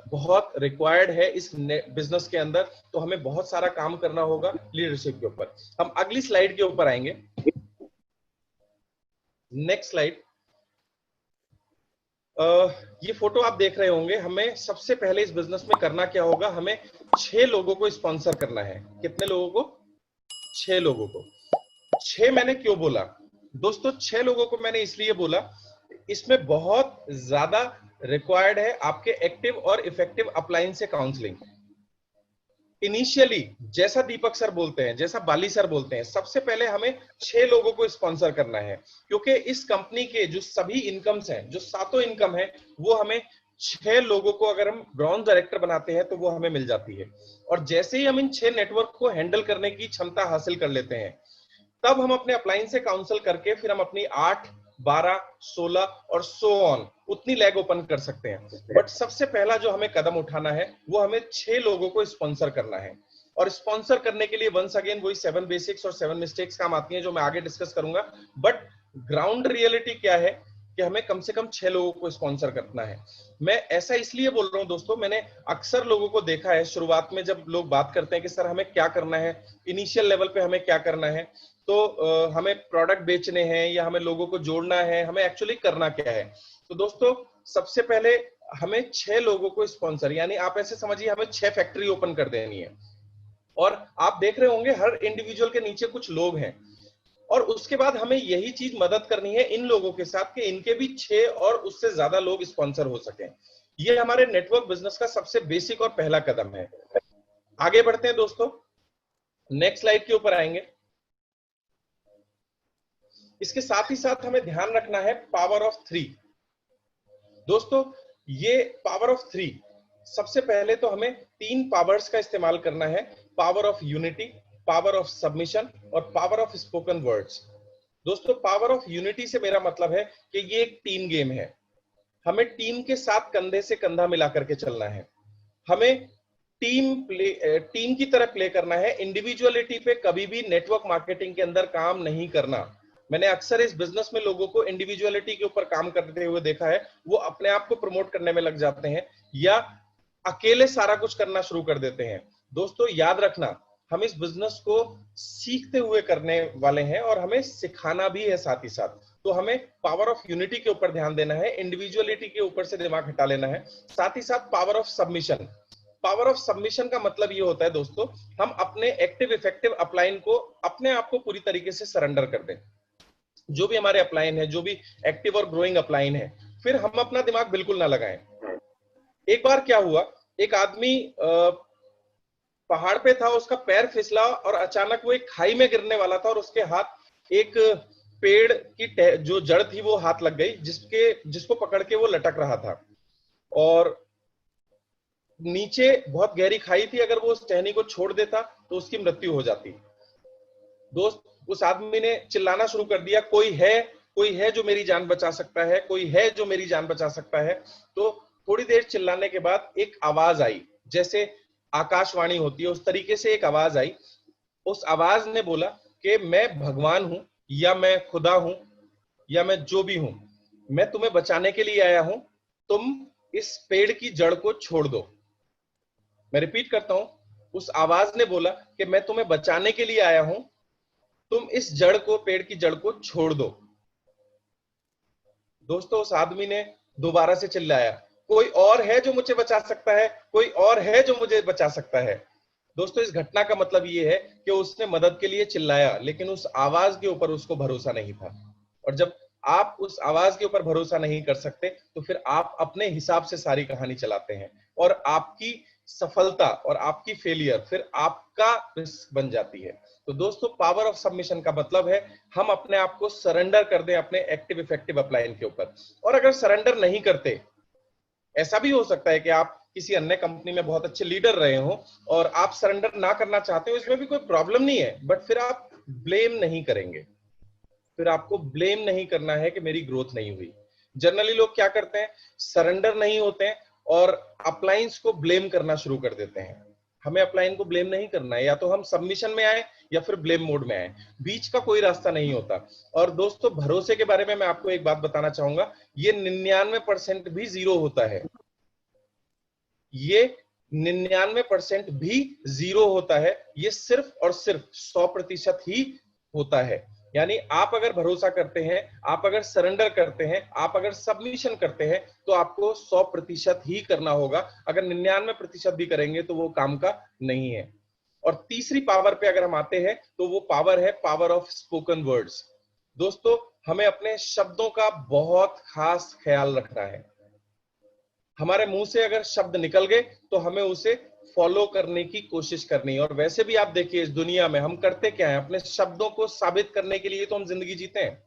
बहुत रिक्वायर्ड है इस बिजनेस के अंदर, तो हमें बहुत सारा काम करना होगा लीडरशिप के ऊपर। हम अगली स्लाइड के ऊपर आएंगे, नेक्स्ट स्लाइड। ये फोटो आप देख रहे होंगे। हमें सबसे पहले इस बिजनेस में करना क्या होगा, हमें 6 लोगों को स्पॉन्सर करना है। कितने लोगों को? 6 लोगों को। 6 मैंने क्यों बोला दोस्तों? 6 लोगों को मैंने इसलिए बोला, इसमें बहुत ज्यादा रिक्वायर्ड है आपके एक्टिव और इफेक्टिव अपलाइन से काउंसलिंग। इनिशियली जैसा दीपक सर बोलते हैं, जैसा बाली सर बोलते हैं, सबसे पहले हमें 6 लोगों को स्पॉन्सर करना है, क्योंकि इस कंपनी के जो सभी इनकम्स हैं, जो 7 इनकम है, वो हमें 6 लोगों को अगर हम ब्रॉन्ज डायरेक्टर बनाते हैं तो वो हमें मिल जाती है। और जैसे ही हम इन 6 नेटवर्क को हैंडल करने की क्षमता हासिल कर लेते हैं, तब हम अपने अपलाइन से काउंसिल करके फिर हम अपनी 8, 12, 16 और सो ऑन उतनी लैग ओपन कर सकते हैं। बट सबसे पहला जो हमें कदम उठाना है, वो हमें 6 लोगों को स्पॉन्सर करना है। और स्पॉन्सर करने के लिए वंस अगेन वही 7 बेसिक्स और 7 मिस्टेक्स काम आती हैं, जो मैं आगे डिस्कस करूंगा। बट ग्राउंड रियलिटी क्या है कि हमें कम से कम 6 लोगों को स्पॉन्सर करना है। मैं ऐसा इसलिए बोल रहा हूं दोस्तों, मैंने अक्सर लोगों को देखा है शुरुआत में जब लोग बात करते हैं कि सर हमें क्या करना है, इनिशियल लेवल पे हमें क्या करना है, तो हमें प्रोडक्ट बेचने हैं या हमें लोगों को जोड़ना है, हमें एक्चुअली करना क्या है। तो दोस्तों सबसे पहले हमें 6 लोगों को स्पॉन्सर, यानी आप ऐसे समझिए हमें 6 फैक्ट्री ओपन कर देनी है। और आप देख रहे होंगे हर इंडिविजुअल के नीचे कुछ लोग हैं, और उसके बाद हमें यही चीज मदद करनी है इन लोगों के साथ कि इनके भी 6 और उससे ज्यादा लोग स्पॉन्सर हो सकें। ये हमारे नेटवर्क बिजनेस का सबसे बेसिक और पहला कदम है। आगे बढ़ते हैं दोस्तों, नेक्स्ट स्लाइड के ऊपर आएंगे। इसके साथ ही साथ हमें ध्यान रखना है पावर ऑफ 3। दोस्तों ये पावर ऑफ 3, सबसे पहले तो हमें 3 पावर्स का इस्तेमाल करना है, power of unity, power of submission और पावर ऑफ स्पोकन वर्ड्स। दोस्तों पावर ऑफ यूनिटी से मेरा मतलब है कि ये एक टीम गेम है। हमें टीम के साथ कंधे से कंधा मिला करके चलना है, हमें टीम की तरह प्ले करना है। इंडिविजुअलिटी पे कभी भी नेटवर्क मार्केटिंग के अंदर काम नहीं करना। मैंने अक्सर इस बिजनेस में लोगों को इंडिविजुअलिटी के ऊपर काम करते हुए देखा है, वो अपने आप को प्रमोट करने में लग जाते हैं या अकेले सारा कुछ करना शुरू कर देते हैं। दोस्तों याद रखना, हम इस बिजनेस को सीखते हुए करने वाले हैं और हमें सिखाना भी है साथ ही साथ। तो हमें पावर ऑफ यूनिटी के ऊपर ध्यान देना है, इंडिविजुअलिटी के ऊपर से दिमाग हटा लेना है। साथ ही साथ power of submission. Power of submission का मतलब ये होता है दोस्तों, हम अपने एक्टिव इफेक्टिव अपलाइन को अपने आप को पूरी तरीके से सरेंडर कर दें। जो भी हमारे अपलाइन है, जो भी एक्टिव और ग्रोइंग अपलाइन है, फिर हम अपना दिमाग बिल्कुल ना लगाएं। एक बार क्या हुआ, एक आदमी पहाड़ पे था, उसका पैर फिसला और अचानक वो एक खाई में गिरने वाला था और उसके हाथ एक पेड़ की जो जड़ थी वो हाथ लग गई, जिसको पकड़ के वो लटक रहा था और नीचे बहुत गहरी खाई थी। अगर वो उस टहनी को छोड़ देता तो उसकी मृत्यु हो जाती। दोस्त उस आदमी ने चिल्लाना शुरू कर दिया, कोई है जो मेरी जान बचा सकता है, कोई है जो मेरी जान बचा सकता है। तो थोड़ी देर चिल्लाने के बाद एक आवाज आई, जैसे आकाशवाणी होती है उस तरीके से एक आवाज आई। उस आवाज ने बोला कि मैं भगवान हूं या मैं खुदा हूं या मैं जो भी हूं, मैं तुम्हें बचाने के लिए आया हूं, तुम इस पेड़ की जड़ को छोड़ दो। मैं रिपीट करता हूं, उस आवाज ने बोला कि मैं तुम्हें बचाने के लिए आया हूं, तुम इस जड़ को, पेड़ की जड़ को छोड़ दो। दोस्तों उस आदमी ने दोबारा से चिल्लाया, कोई और है जो मुझे बचा सकता है, कोई और है जो मुझे बचा सकता है। दोस्तों इस घटना का मतलब ये है कि उसने मदद के लिए चिल्लाया, लेकिन उस आवाज के ऊपर उसको भरोसा नहीं था। और जब आप उस आवाज के ऊपर भरोसा नहीं कर सकते तो फिर आप अपने हिसाब से सारी कहानी चलाते हैं और आपकी सफलता और आपकी फेलियर फिर आपका रिस्क बन जाती है। तो दोस्तों पावर ऑफ सबमिशन का मतलब है हम अपने आप को सरेंडर कर दें अपने एक्टिव इफेक्टिव अपलाइन के ऊपर। और अगर सरेंडर नहीं करते, ऐसा भी हो सकता है कि आप किसी अन्य कंपनी में बहुत अच्छे लीडर रहे हो और आप सरेंडर ना करना चाहते हो, इसमें भी कोई प्रॉब्लम नहीं है, बट फिर आप ब्लेम नहीं करेंगे। फिर आपको ब्लेम नहीं करना है कि मेरी ग्रोथ नहीं हुई। जनरली लोग क्या करते हैं, सरेंडर नहीं होते हैं और अपलाइंस को ब्लेम करना शुरू कर देते हैं। हमें अपलाइन को ब्लेम नहीं करना है, या तो हम सबमिशन में आए या फिर ब्लेम मोड में आए, बीच का कोई रास्ता नहीं होता। और दोस्तों भरोसे के बारे में मैं आपको एक बात बताना चाहूंगा, ये 99% भी जीरो होता है, ये 99% भी जीरो होता है, ये सिर्फ और सिर्फ 100% ही होता है। यानी आप अगर भरोसा करते हैं, आप अगर सरेंडर करते हैं, आप अगर सबमिशन करते हैं, तो आपको 100% ही करना होगा। अगर 99% भी करेंगे तो वो काम का नहीं है। और तीसरी पावर पे अगर हम आते हैं तो वो पावर है पावर ऑफ स्पोकन वर्ड्स। दोस्तों हमें अपने शब्दों का बहुत खास ख्याल रखना है। हमारे मुंह से अगर शब्द निकल गए तो हमें उसे फॉलो करने की कोशिश करनी है। और वैसे भी आप देखिए इस दुनिया में हम करते क्या है, अपने शब्दों को साबित करने के लिए तो हम जिंदगी जीते हैं।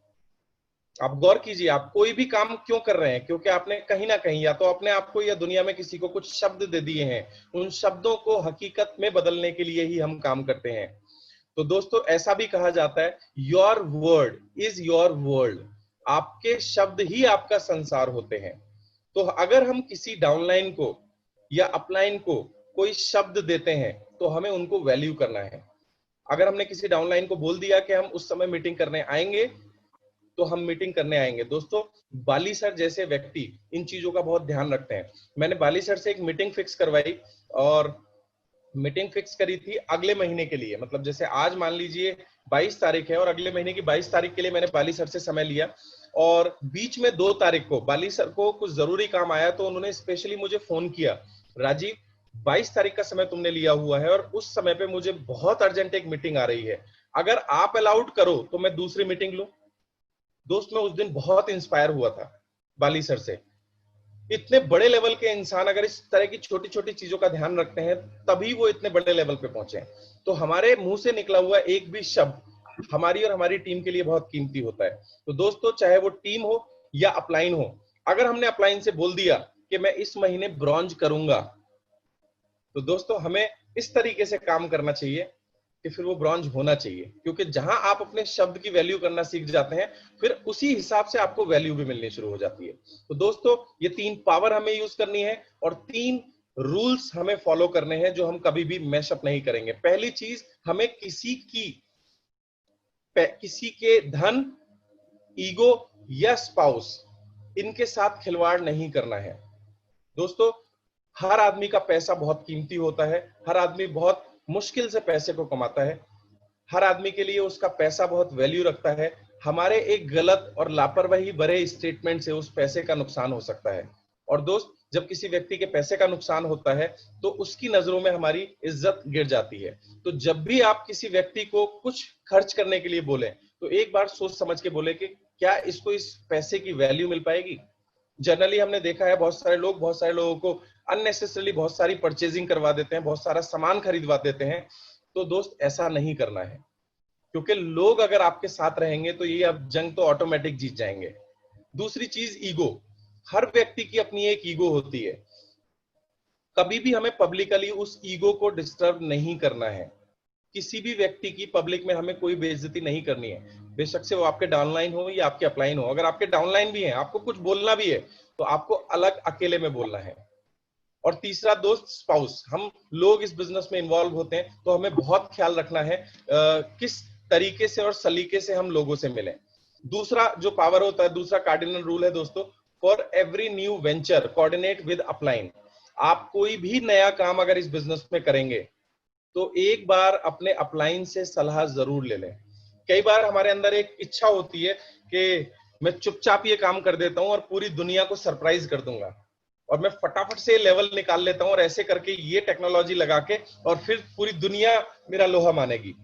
आप गौर कीजिए, आप कोई भी काम क्यों कर रहे हैं, क्योंकि आपने कहीं ना कहीं या तो अपने आप को या दुनिया में किसी को कुछ शब्द दे दिए हैं, उन शब्दों को हकीकत में बदलने के लिए ही हम काम करते हैं। तो दोस्तों ऐसा भी कहा जाता है, your word is your world, आपके शब्द ही आपका संसार होते हैं। तो अगर हम किसी डाउनलाइन को या अपलाइन को कोई शब्द देते हैं तो हमें उनको वैल्यू करना है। अगर हमने किसी डाउनलाइन को बोल दिया कि हम उस समय मीटिंग करने आएंगे, तो हम मीटिंग करने आएंगे। दोस्तों बाली सर जैसे व्यक्ति इन चीजों का बहुत ध्यान रखते हैं। मैंने बाली सर से एक मीटिंग फिक्स करवाई और मीटिंग फिक्स करी थी अगले महीने के लिए। मतलब जैसे आज मान लीजिए 22 तारीख है और अगले महीने की 22 तारीख के लिए मैंने बाली सर से समय लिया, और बीच में 2 तारीख को बाली सर को कुछ जरूरी काम आया तो उन्होंने स्पेशली मुझे फोन किया, राजीव 22 तारीख का समय तुमने लिया हुआ है और उस समय पे मुझे बहुत अर्जेंट एक मीटिंग आ रही है, अगर आप अलाउड करो तो मैं दूसरी मीटिंग लूं। दोस्त मैं उस दिन बहुत इंस्पायर हुआ था बाली सर से। इतने बड़े लेवल के इंसान अगर इस तरह की छोटी छोटी चीजों का ध्यान रखते हैं तभी वो इतने बड़े लेवल पे पहुंचे। तो हमारे मुंह से निकला हुआ एक भी शब्द हमारी और हमारी टीम के लिए बहुत कीमती होता है। तो दोस्तों चाहे वो टीम हो या अपलाइन हो, अगर हमने अपलाइन से बोल दिया कि मैं इस महीने ब्रॉन्ज करूंगा, तो दोस्तों हमें इस तरीके से काम करना चाहिए कि फिर वो ब्रॉन्ज होना चाहिए। क्योंकि जहां आप अपने शब्द की वैल्यू करना सीख जाते हैं फिर उसी हिसाब से आपको वैल्यू भी मिलनी शुरू हो जाती है। तो दोस्तों ये 3 पावर हमें यूज करनी है और 3 रूल्स हमें फॉलो करने हैं जो हम कभी भी मैशअप नहीं करेंगे। पहली चीज, हमें किसी के धन, ईगो या स्पाउस इनके साथ खिलवाड़ नहीं करना है। दोस्तों हर आदमी का पैसा बहुत कीमती होता है, हर आदमी बहुत मुश्किल से पैसे को कमाता है, हर आदमी के लिए उसका पैसा बहुत वैल्यू रखता है। हमारे एक गलत और लापरवाही भरे स्टेटमेंट से उस पैसे का नुकसान हो सकता है। और दोस्त जब किसी व्यक्ति के पैसे का नुकसान होता है तो उसकी नजरों में हमारी इज्जत गिर जाती है। तो जब भी आप किसी व्यक्ति को कुछ खर्च करने के लिए बोलें तो एक बार सोच समझ के बोले कि क्या इसको इस पैसे की वैल्यू मिल पाएगी। जनरली हमने देखा है बहुत सारे लोगों को अननेसेसरली बहुत सारी परचेजिंग करवा देते हैं, बहुत सारा सामान खरीदवा देते हैं। तो दोस्त ऐसा नहीं करना है, क्योंकि लोग अगर आपके साथ रहेंगे तो ये अब जंग तो ऑटोमेटिक जीत जाएंगे। दूसरी चीज, ईगो। हर व्यक्ति की अपनी एक ईगो होती है, कभी भी हमें पब्लिकली उस ईगो को डिस्टर्ब नहीं करना है। किसी भी व्यक्ति की पब्लिक में हमें कोई बेइज्जती नहीं करनी है, बेशक से वो आपके डाउनलाइन हो या आपके अपलाइन हो। अगर आपके डाउनलाइन भी हैं, आपको कुछ बोलना भी है तो आपको अलग अकेले में बोलना है। और तीसरा दोस्त, स्पाउस। हम लोग इस बिजनेस में इन्वॉल्व होते हैं तो हमें बहुत ख्याल रखना है किस तरीके से और सलीके से हम लोगों से मिलें। दूसरा जो पावर होता है, दूसरा कार्डिनल रूल है दोस्तों, for every new venture coordinate with upline. आप कोई भी नया काम अगर इस बिजनेस में करेंगे तो एक बार अपने अपलाइन से सलाह जरूर ले लें। कई बार हमारे अंदर एक इच्छा होती है कि मैं चुपचाप ये काम कर देता हूं और पूरी दुनिया को सरप्राइज कर दूंगा और मैं फटाफट से लेवल निकाल लेता हूं और ऐसे करके ये टेक्नोलॉजी लगा के और फिर पूरी दुनिया मेरा लोहा मानेगी।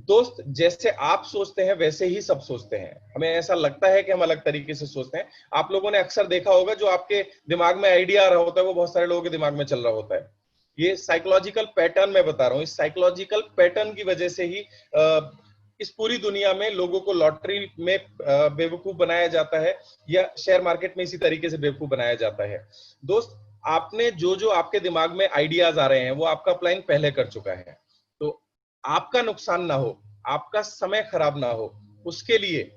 दोस्त जैसे आप सोचते हैं वैसे ही सब सोचते हैं। हमें ऐसा लगता है कि हम अलग तरीके से सोचते हैं। आप लोगों ने अक्सर देखा होगा जो आपके दिमाग में आइडिया आ रहा होता है वो बहुत सारे लोगों के दिमाग में चल रहा होता है। ये साइकोलॉजिकल पैटर्न मैं बता रहा हूँ। इस साइकोलॉजिकल पैटर्न की वजह से ही इस पूरी दुनिया में लोगों को लॉटरी में बेवकूफ बनाया जाता है या शेयर मार्केट में इसी तरीके से बेवकूफ बनाया जाता है। दोस्त आपने जो आपके दिमाग में आइडियाज आ रहे हैं वो आपका अपलाइन पहले कर चुका है। तो आपका नुकसान ना हो, आपका समय खराब ना हो, उसके लिए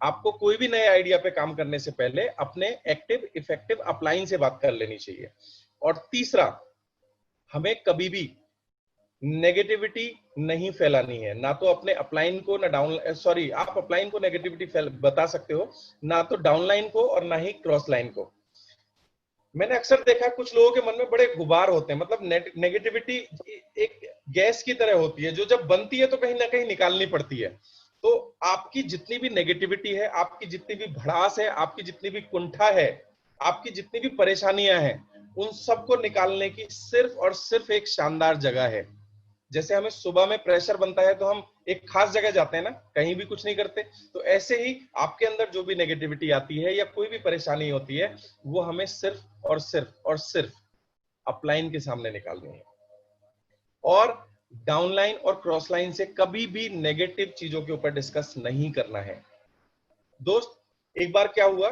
आपको कोई भी नए आइडिया पे काम करने से पहले अपने एक्टिव इफेक्टिव अपलाइन से बात कर लेनी चाहिए। और तीसरा, हमें कभी भी नेगेटिविटी नहीं फैलानी है, ना तो अपने अपलाइन को, ना डाउन, सॉरी, आप अपलाइन को नेगेटिविटी बता सकते हो, ना तो डाउनलाइन को और ना ही क्रॉस लाइन को। मैंने अक्सर देखा कुछ लोगों के मन में बड़े गुबार होते हैं, मतलब नेगेटिविटी एक गैस की तरह होती है जो जब बनती है तो कहीं ना कहीं निकालनी पड़ती है। तो आपकी जितनी भी नेगेटिविटी है, आपकी जितनी भी भड़ास है, आपकी जितनी भी कुंठा है, आपकी जितनी भी परेशानियां हैं, उन सबको निकालने की सिर्फ और सिर्फ एक शानदार जगह है। जैसे हमें सुबह में प्रेशर बनता है तो हम एक खास जगह जाते हैं ना, कहीं भी कुछ नहीं करते, तो ऐसे ही आपके अंदर जो भी नेगेटिविटी आती है या कोई भी परेशानी होती है, वो हमें सिर्फ और सिर्फ और सिर्फ अपलाइन के सामने निकालनी है, और डाउनलाइन और क्रॉस लाइन से कभी भी नेगेटिव चीजों के ऊपर डिस्कस नहीं करना है। दोस्त, एक बार क्या हुआ,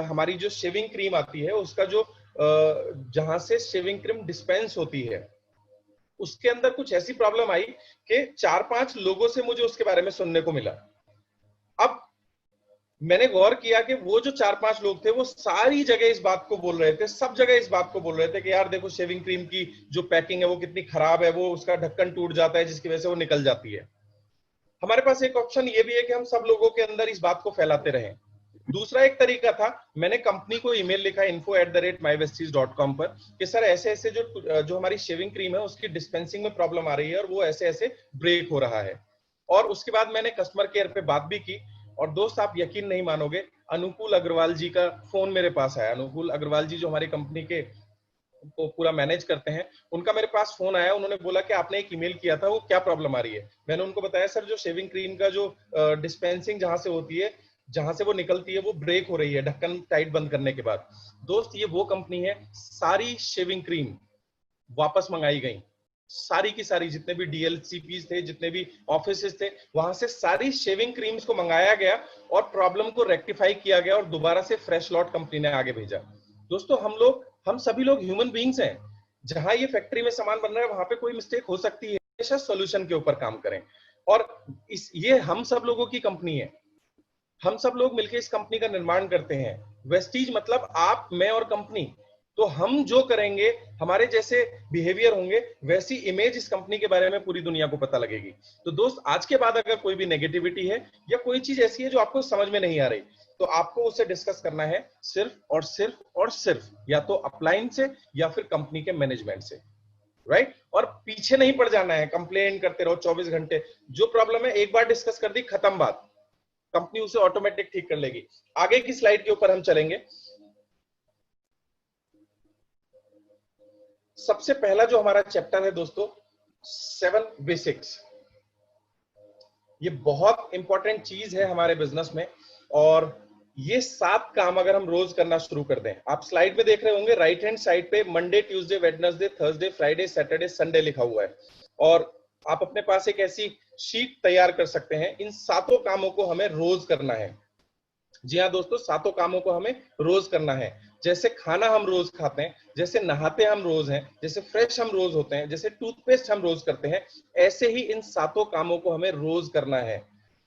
हमारी जो शेविंग क्रीम आती है उसका जो जहां से शेविंग क्रीम डिस्पेंस होती है, उसके अंदर कुछ ऐसी प्रॉब्लम आई कि 4-5 लोगों से मुझे उसके बारे में सुनने को मिला। अब मैंने गौर किया कि वो जो 4-5 लोग थे वो सारी जगह इस बात को बोल रहे थे, सब जगह इस बात को बोल रहे थे कि यार देखो शेविंग क्रीम की जो पैकिंग है वो कितनी खराब है, वो उसका ढक्कन टूट जाता है जिसकी वजह से वो निकल जाती है। हमारे पास एक ऑप्शन ये भी है कि हम सब लोगों के अंदर इस बात को फैलाते रहें। दूसरा एक तरीका था, मैंने कंपनी को ईमेल लिखा info@mywesties.com पर कि सर ऐसे ऐसे जो हमारी शेविंग क्रीम है उसकी डिस्पेंसिंग में प्रॉब्लम आ रही है और वो ऐसे ऐसे ब्रेक हो रहा है। और उसके बाद मैंने कस्टमर केयर पे बात भी की, और दोस्त आप यकीन नहीं मानोगे, अनुकूल अग्रवाल जी का फोन मेरे पास आया। अनुकूल अग्रवाल जी जो हमारी कंपनी के को पूरा मैनेज करते हैं, उनका मेरे पास फोन आया। उन्होंने बोला कि आपने एक ईमेल किया था, वो क्या प्रॉब्लम आ रही है। मैंने उनको बताया सर जो शेविंग क्रीम का जो डिस्पेंसिंग जहां से होती है, जहां से वो निकलती है, वो ब्रेक हो रही है ढक्कन टाइट बंद करने के बाद। दोस्त, ये वो कंपनी है, सारी शेविंग क्रीम वापस मंगाई गई, सारी की सारी, जितने भी डीएलसीपीज थे, जितने भी ऑफिसेस थे, वहां से सारी शेविंग क्रीम्स को मंगाया गया और प्रॉब्लम को रेक्टिफाई किया गया और दोबारा से फ्रेश लॉट कंपनी ने आगे भेजा। दोस्तों, हम सभी लोग ह्यूमन बीइंग्स हैं। जहां ये फैक्ट्री में सामान बन रहा है वहां पे कोई मिस्टेक हो सकती है, हमेशा सॉल्यूशन के ऊपर काम करें। और ये हम सब लोगों की कंपनी है, हम सब लोग मिलकर इस कंपनी का निर्माण करते हैं। वेस्टीज मतलब आप, मैं और कंपनी। तो हम जो करेंगे, हमारे जैसे बिहेवियर होंगे, वैसी इमेज इस कंपनी के बारे में पूरी दुनिया को पता लगेगी। तो दोस्त, आज के बाद अगर कोई भी नेगेटिविटी है या कोई चीज ऐसी है जो आपको समझ में नहीं आ रही, तो आपको उसे डिस्कस करना है सिर्फ और सिर्फ और सिर्फ या तो अपलाइन से या फिर कंपनी के मैनेजमेंट से, राइट? और पीछे नहीं पड़ जाना है, कंप्लेन करते रहो 24 घंटे। जो प्रॉब्लम है एक बार डिस्कस कर दी, खत्म बात, कंपनी उसे ऑटोमेटिक ठीक कर लेगी। आगे की स्लाइड के ऊपर हम चलेंगे। सबसे पहला जो हमारा चैप्टर है दोस्तों, 7 बेसिक्स। ये बहुत इंपॉर्टेंट चीज है हमारे बिजनेस में, और ये 7 काम अगर हम रोज करना शुरू कर दें, आप स्लाइड में देख रहे होंगे राइट हैंड साइड पे Monday, Tuesday, Wednesday, Thursday, Friday, Saturday, Sunday लिखा हुआ है, और आप अपने पास एक ऐसी शीट तैयार कर सकते हैं। इन 7 कामों को हमें रोज करना है। जी हाँ दोस्तों, 7 कामों को हमें रोज करना है। जैसे खाना हम रोज खाते हैं, जैसे नहाते हम रोज हैं, जैसे फ्रेश हम रोज होते हैं, जैसे टूथपेस्ट हम रोज करते हैं, ऐसे ही इन 7 कामों को हमें रोज करना है।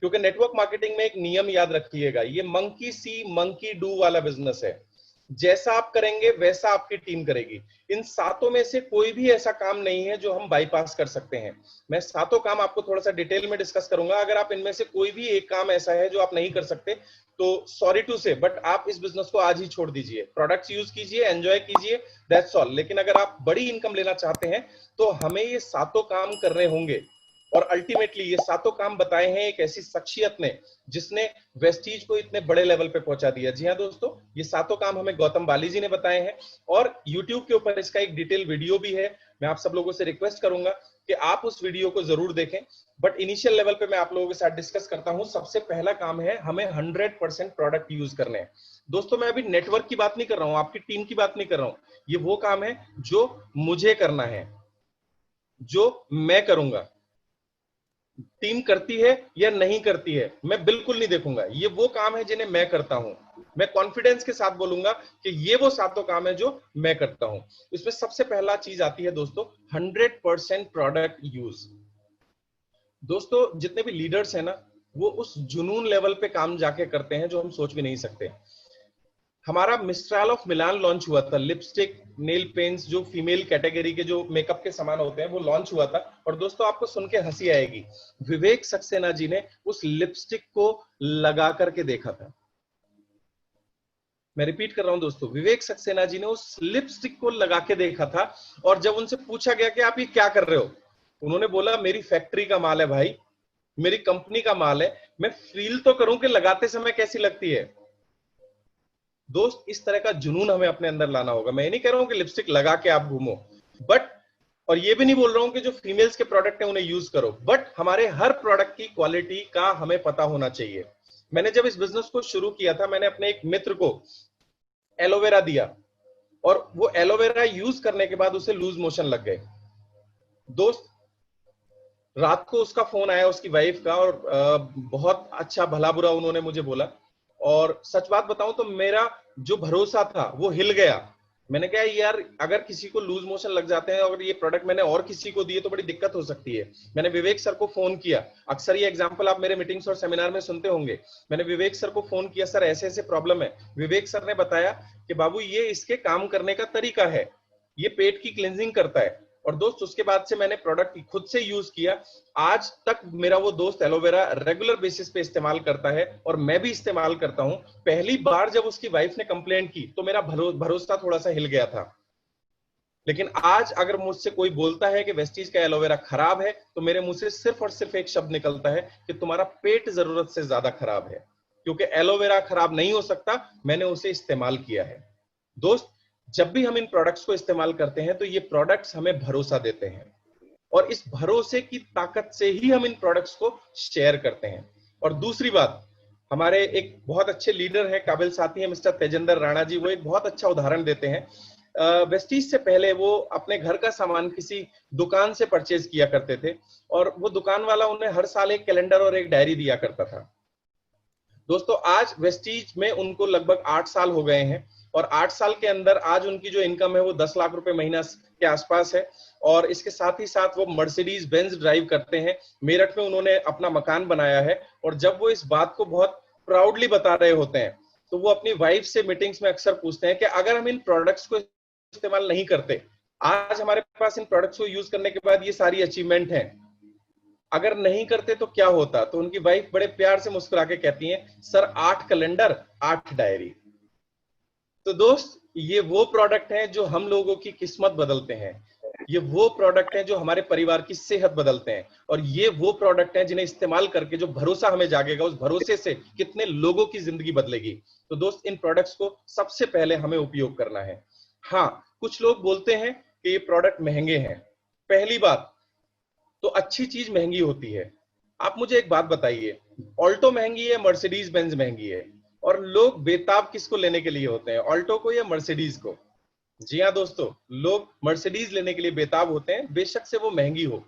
क्योंकि नेटवर्क मार्केटिंग में एक नियम याद रखिएगा, ये मंकी सी मंकी डू वाला बिजनेस है। जैसा आप करेंगे वैसा आपकी टीम करेगी। इन 7 में से कोई भी ऐसा काम नहीं है जो हम बाईपास कर सकते हैं। मैं 7 काम आपको थोड़ा सा डिटेल में डिस्कस करूंगा। अगर आप इनमें से कोई भी एक काम ऐसा है जो आप नहीं कर सकते, तो सॉरी टू से, बट आप इस बिजनेस को आज ही छोड़ दीजिए। प्रोडक्ट्स यूज कीजिए, एंजॉय कीजिए, दैट्स ऑल। लेकिन अगर आप बड़ी इनकम लेना चाहते हैं तो हमें ये 7 काम करने होंगे। और अल्टीमेटली ये 7 काम बताए हैं एक ऐसी शख्सियत ने जिसने वेस्टीज को इतने बड़े लेवल पे पहुंचा दिया। जी हाँ दोस्तों, ये 7 काम हमें गौतम बाली जी ने बताए हैं, और YouTube के ऊपर इसका एक डिटेल वीडियो भी है। मैं आप सब लोगों से रिक्वेस्ट करूंगा कि आप उस वीडियो को जरूर देखें। बट इनिशियल लेवल पे मैं आप लोगों के साथ डिस्कस करता हूं। सबसे पहला काम है, हमें 100% प्रोडक्ट यूज करने हैं। दोस्तों, मैं अभी नेटवर्क की बात नहीं कर रहा हूं, आपकी टीम की बात नहीं कर रहा हूं। ये वो काम है जो मुझे करना है, जो मैं करूंगा। टीम करती है या नहीं करती है मैं बिल्कुल नहीं देखूंगा। ये वो काम है जिन्हें मैं करता हूं। मैं कॉन्फिडेंस के साथ बोलूंगा कि ये वो 7 काम है जो मैं करता हूं। इसमें सबसे पहला चीज आती है दोस्तों, 100% प्रोडक्ट यूज। दोस्तों, जितने भी लीडर्स हैं ना, वो उस जुनून लेवल पे काम जाके करते हैं जो हम सोच भी नहीं सकते। हमारा मिस्ट्राल ऑफ मिलान लॉन्च हुआ था, लिपस्टिक, नेल पेंट्स, जो फीमेल कैटेगरी के जो मेकअप के सामान होते हैं वो लॉन्च हुआ था। और दोस्तों आपको सुन के हंसी आएगी, विवेक सक्सेना जी ने उस लिपस्टिक को लगा करके देखा था। मैं रिपीट कर रहा हूं दोस्तों, विवेक सक्सेना जी ने उस लिपस्टिक को लगा के देखा था। और जब उनसे पूछा गया कि आप ये क्या कर रहे हो, उन्होंने बोला मेरी फैक्ट्री का माल है भाई, मेरी कंपनी का माल है, मैं फील तो करूं कि लगाते समय कैसी लगती है। दोस्त इस तरह का जुनून हमें अपने अंदर लाना होगा। मैं ये नहीं कह रहा हूं कि लिपस्टिक लगा के आप घूमो, बट, और ये भी नहीं बोल रहा हूं कि जो फीमेल्स के प्रोडक्ट हैं उन्हें यूज करो, बट हमारे हर प्रोडक्ट की क्वालिटी का हमें पता होना चाहिए। मैंने जब इस बिजनेस को शुरू किया था, मैंने अपने एक मित्र को एलोवेरा दिया और वो एलोवेरा यूज करने के बाद उसे लूज मोशन लग गए। दोस्त रात को उसका फोन आया उसकी वाइफ का, और बहुत अच्छा भला बुरा उन्होंने मुझे बोला। और सच बात बताऊं तो मेरा जो भरोसा था वो हिल गया। मैंने कहा यार, अगर किसी को लूज मोशन लग जाते हैं, अगर ये प्रोडक्ट मैंने और किसी को दिए तो बड़ी दिक्कत हो सकती है। मैंने विवेक सर को फोन किया, अक्सर ये एग्जांपल आप मेरे मीटिंग्स और सेमिनार में सुनते होंगे। मैंने विवेक सर को फोन किया, सर ऐसे ऐसे प्रॉब्लम है। विवेक सर ने बताया कि बाबू ये इसके काम करने का तरीका है, ये पेट की क्लींजिंग करता है। और दोस्त उसके बाद से मैंने प्रोडक्ट खुद से यूज किया। आज तक मेरा वो दोस्त एलोवेरा रेगुलर बेसिस पे इस्तेमाल करता है और मैं भी इस्तेमाल करता हूं। पहली बार जब उसकी वाइफ ने कंप्लेंट की तो मेरा भरोसा थोड़ा सा हिल गया था, लेकिन आज अगर मुझसे कोई बोलता है कि वेस्टीज का एलोवेरा खराब है तो मेरे मुंह से सिर्फ और सिर्फ एक शब्द निकलता है कि तुम्हारा पेट जरूरत से ज्यादा खराब है, क्योंकि एलोवेरा खराब नहीं हो सकता, मैंने उसे इस्तेमाल किया है। दोस्त जब भी हम इन प्रोडक्ट्स को इस्तेमाल करते हैं तो ये प्रोडक्ट्स हमें भरोसा देते हैं, और इस भरोसे की ताकत से ही हम इन प्रोडक्ट्स को शेयर करते हैं। और दूसरी बात, हमारे एक बहुत अच्छे लीडर हैं, काबिल साथी हैं, मिस्टर तेजेंद्र राणा जी, वो एक बहुत अच्छा उदाहरण देते हैं। वेस्टीज से पहले वो अपने घर का सामान किसी दुकान से परचेज किया करते थे, और वो दुकान वाला उन्हें हर साल एक कैलेंडर और एक डायरी दिया करता था। दोस्तों आज वेस्टीज में उनको लगभग 8 साल हो गए हैं, और 8 साल के अंदर आज उनकी जो इनकम है वो 10 लाख रुपए महीना के आसपास है। और इसके साथ ही साथ वो मर्सिडीज बेंज ड्राइव करते हैं। मेरठ में उन्होंने अपना मकान बनाया है, और जब वो इस बात को बहुत प्राउडली बता रहे होते हैं तो वो अपनी वाइफ से मीटिंग्स में अक्सर पूछते हैं कि अगर हम इन प्रोडक्ट्स को इस्तेमाल नहीं करते, आज हमारे पास इन प्रोडक्ट्स को यूज करने के बाद ये सारी अचीवमेंट है, अगर नहीं करते तो क्या होता। तो उनकी वाइफ बड़े प्यार से मुस्कुरा के कहती है, सर 8 कैलेंडर 8 डायरी। तो दोस्त ये वो प्रोडक्ट हैं जो हम लोगों की किस्मत बदलते हैं, ये वो प्रोडक्ट हैं जो हमारे परिवार की सेहत बदलते हैं, और ये वो प्रोडक्ट हैं जिन्हें इस्तेमाल करके जो भरोसा हमें जागेगा, उस भरोसे से कितने लोगों की जिंदगी बदलेगी। तो दोस्त इन प्रोडक्ट्स को सबसे पहले हमें उपयोग करना है। हाँ, कुछ लोग बोलते हैं कि ये प्रोडक्ट महंगे हैं। पहली बात तो अच्छी चीज महंगी होती है। आप मुझे एक बात बताइए, ऑल्टो महंगी है, मर्सिडीज बेंज महंगी है, और लोग बेताब किसको लेने के लिए होते हैं, ऑल्टो को या मर्सिडीज को? जी हाँ दोस्तों, लोग मर्सिडीज लेने के लिए बेताब होते हैं, बेशक से वो महंगी हो।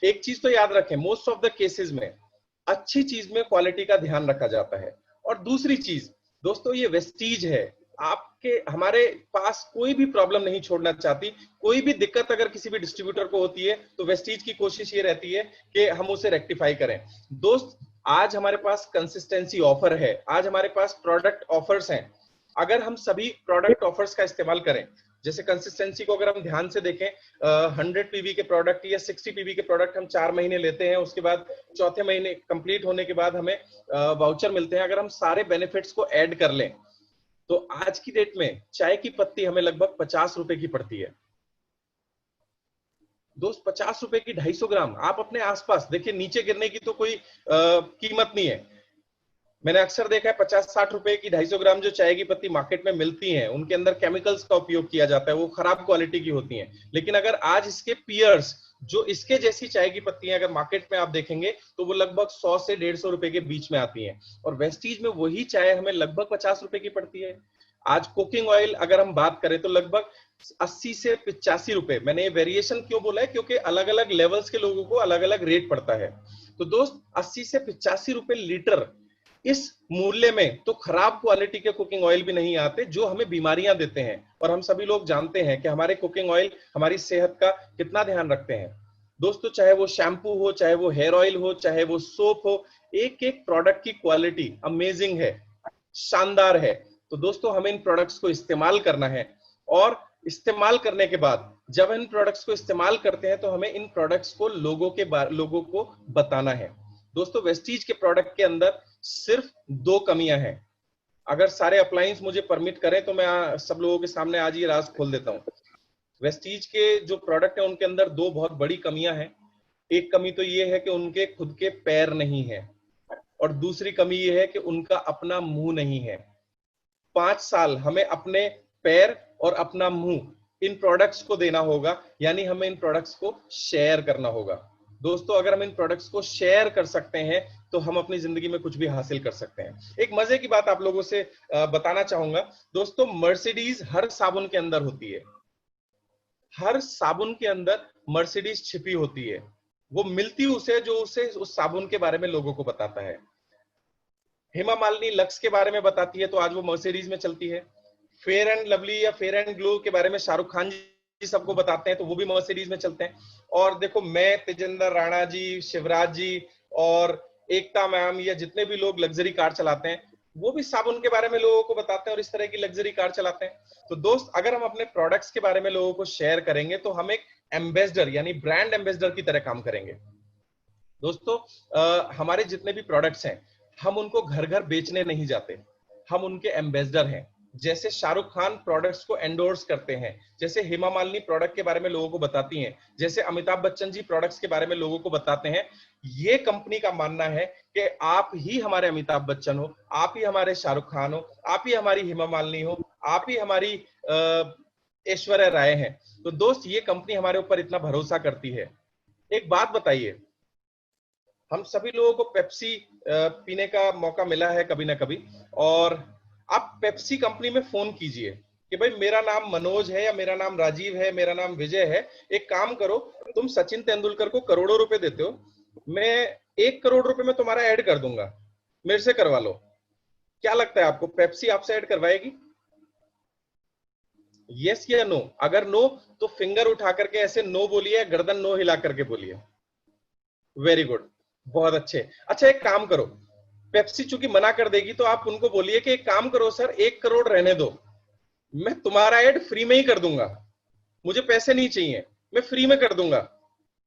एक चीज तो याद रखें, मोस्ट ऑफ द केसेस में अच्छी चीज में क्वालिटी का ध्यान रखा जाता है। और दूसरी चीज दोस्तों, ये वेस्टीज है, आपके हमारे पास कोई भी प्रॉब्लम नहीं छोड़ना चाहती। कोई भी दिक्कत अगर किसी भी डिस्ट्रीब्यूटर को होती है तो वेस्टीज की कोशिश ये रहती है कि हम उसे रेक्टिफाई करें। दोस्त आज हमारे पास कंसिस्टेंसी ऑफर है, आज हमारे पास प्रोडक्ट ऑफर्स हैं। अगर हम सभी प्रोडक्ट ऑफर्स का इस्तेमाल करें, जैसे कंसिस्टेंसी को अगर हम ध्यान से देखें, 100 पीवी के प्रोडक्ट या 60 पीवी के प्रोडक्ट हम 4 महीने लेते हैं, उसके बाद चौथे महीने कंप्लीट होने के बाद हमें वाउचर मिलते हैं। अगर हम सारे बेनिफिट्स को ऐड कर लें तो आज की डेट में चाय की पत्ती हमें लगभग 50 रुपए की पड़ती है। दोस्त 50 रुपए की 250 ग्राम, आप अपने आसपास देखिए, नीचे गिरने की तो कोई कीमत नहीं है। मैंने अक्सर देखा है 50-60 रुपए की 250 ग्राम जो चाय की पत्ती मार्केट में मिलती हैं, उनके अंदर केमिकल्स का उपयोग किया जाता है, वो खराब क्वालिटी की होती हैं। लेकिन अगर आज इसके पीयर्स जो इसके जैसी चाय की पत्तियां अगर मार्केट में आप देखेंगे तो वो लगभग 100 से 150 रुपए के बीच में आती हैं, और वेस्टीज में वही चाय हमें लगभग 50 रुपए की पड़ती है। आज कुकिंग ऑयल अगर हम बात करें तो लगभग 80 से 85 रुपए। मैंने ये वेरिएशन क्यों बोला है, क्योंकि अलग अलग लेवल्स के लोगों को अलग अलग रेट पड़ता है। तो दोस्त 80 से 85 रुपए लीटर, इस मूल्य में तो खराब क्वालिटी के कुकिंग ऑयल भी नहीं आते जो हमें बीमारियां देते हैं। और हम सभी लोग जानते हैं कि हमारे कुकिंग ऑयल हमारी सेहत का कितना ध्यान रखते हैं। दोस्तों चाहे वो शैम्पू हो, चाहे वो हेयर ऑयल हो, चाहे वो सोप हो, एक एक प्रोडक्ट की क्वालिटी अमेजिंग है, शानदार है। तो दोस्तों हमें इन प्रोडक्ट्स को इस्तेमाल करना है, और इस्तेमाल करने के बाद जब इन प्रोडक्ट्स को इस्तेमाल करते हैं तो हमें इन प्रोडक्ट्स को लोगों को बताना है। दोस्तों वेस्टीज के प्रोडक्ट के अंदर सिर्फ 2 कमियां हैं। अगर सारे अप्लायंस मुझे परमिट करें तो मैं सब लोगों के सामने आज ये राज खोल देता हूं। वेस्टीज के जो प्रोडक्ट है उनके अंदर 2 बहुत बड़ी कमियां हैं। एक कमी तो ये है कि उनके खुद के पैर नहीं है, और दूसरी कमी ये है कि उनका अपना मुंह नहीं है। 5 साल हमें अपने पैर और अपना मुंह इन प्रोडक्ट्स को देना होगा, यानी हमें इन प्रोडक्ट्स को शेयर करना होगा। दोस्तों अगर हम इन प्रोडक्ट्स को शेयर कर सकते हैं तो हम अपनी जिंदगी में कुछ भी हासिल कर सकते हैं। एक मजे की बात आप लोगों से बताना चाहूंगा। दोस्तों मर्सिडीज हर साबुन के अंदर होती है, हर साबुन के अंदर मर्सिडीज छिपी होती है। वो मिलती उसे जो उसे उस साबुन के बारे में लोगों को बताता है। हेमा मालिनी लक्स के बारे में बताती है तो आज वो मर्सिडीज में चलती है। फेयर एंड लवली या फेयर एंड ग्लो के बारे में शाहरुख खान जी सबको बताते हैं तो वो भी मर्सिडीज में चलते हैं। और देखो मैं, तेजेंद्र राणा जी, शिवराज जी और एकता मैम, या जितने भी लोग लग्जरी कार चलाते हैं वो भी साबुन के बारे में लोगों को बताते हैं और इस तरह की लग्जरी कार चलाते हैं। तो दोस्त अगर हम अपने प्रोडक्ट्स के बारे में लोगों को शेयर करेंगे तो हम एक एम्बेसडर यानी ब्रांड एम्बेसडर की तरह काम करेंगे। दोस्तों हमारे जितने भी प्रोडक्ट्स हैं हम उनको घर घर बेचने नहीं जाते, हम उनके एम्बेसडर हैं। जैसे शाहरुख खान प्रोडक्ट्स को एंडोर्स करते हैं, जैसे हेमा मालिनी प्रोडक्ट के बारे में लोगों को बताती हैं, जैसे अमिताभ बच्चन जी प्रोडक्ट्स के बारे में लोगों को बताते हैं, ये कंपनी का मानना है कि आप ही हमारे अमिताभ बच्चन हो, आप ही हमारे शाहरुख खान हो, आप ही हमारी हेमा मालिनी हो, आप ही हमारी ऐश्वर्या राय हैं। तो दोस्त ये कंपनी हमारे ऊपर इतना भरोसा करती है। एक बात बताइए, हम सभी लोगों को पेप्सी पीने का मौका मिला है कभी ना कभी, और आप पेप्सी कंपनी में फोन कीजिए कि भाई मेरा नाम मनोज है या मेरा नाम राजीव है, मेरा नाम विजय है, एक काम करो, तुम सचिन तेंदुलकर को करोड़ों रुपए देते हो, मैं 1 करोड़ रुपए में तुम्हारा ऐड कर दूंगा, मेरे से करवा लो। क्या लगता है आपको पेप्सी आपसे ऐड करवाएगी? यस या नो? अगर नो तो फिंगर उठा करके ऐसे नो बोलिए, गर्दन नो हिला करके बोलिए। वेरी गुड, बहुत अच्छे। अच्छा एक काम करो, पेप्सी चूंकि मना कर देगी तो आप उनको बोलिए कि एक काम करो सर, 1 करोड़ रहने दो, मैं तुम्हारा ऐड फ्री में ही कर दूंगा, मुझे पैसे नहीं चाहिए, मैं फ्री में कर दूंगा,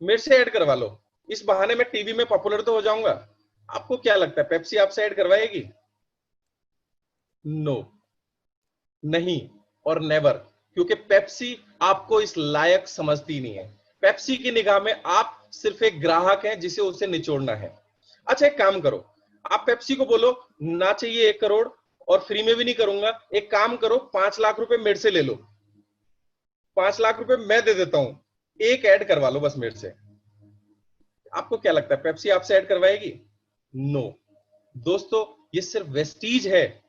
मेरे से ऐड करवा लो, इस बहाने मैं टीवी में पॉपुलर तो हो जाऊंगा। आपको क्या लगता है पेप्सी आपसे ऐड करवाएगी? नो, नहीं और नेवर, क्योंकि पेप्सी आपको इस लायक समझती नहीं है। पेप्सी की निगाह में आप सिर्फ एक ग्राहक हैं जिसे उसे निचोड़ना है। अच्छा एक काम करो, आप पेप्सी को बोलो ना चाहिए 1 करोड़ और फ्री में भी नहीं करूंगा, एक काम करो 5 लाख रुपए मेरे से ले लो, 5 लाख रुपए मैं दे देता हूं, एक ऐड करवा लो बस मेरे से। आपको क्या लगता है पेप्सी आपसे ऐड करवाएगी? नो। दोस्तों ये सिर्फ वेस्टीज है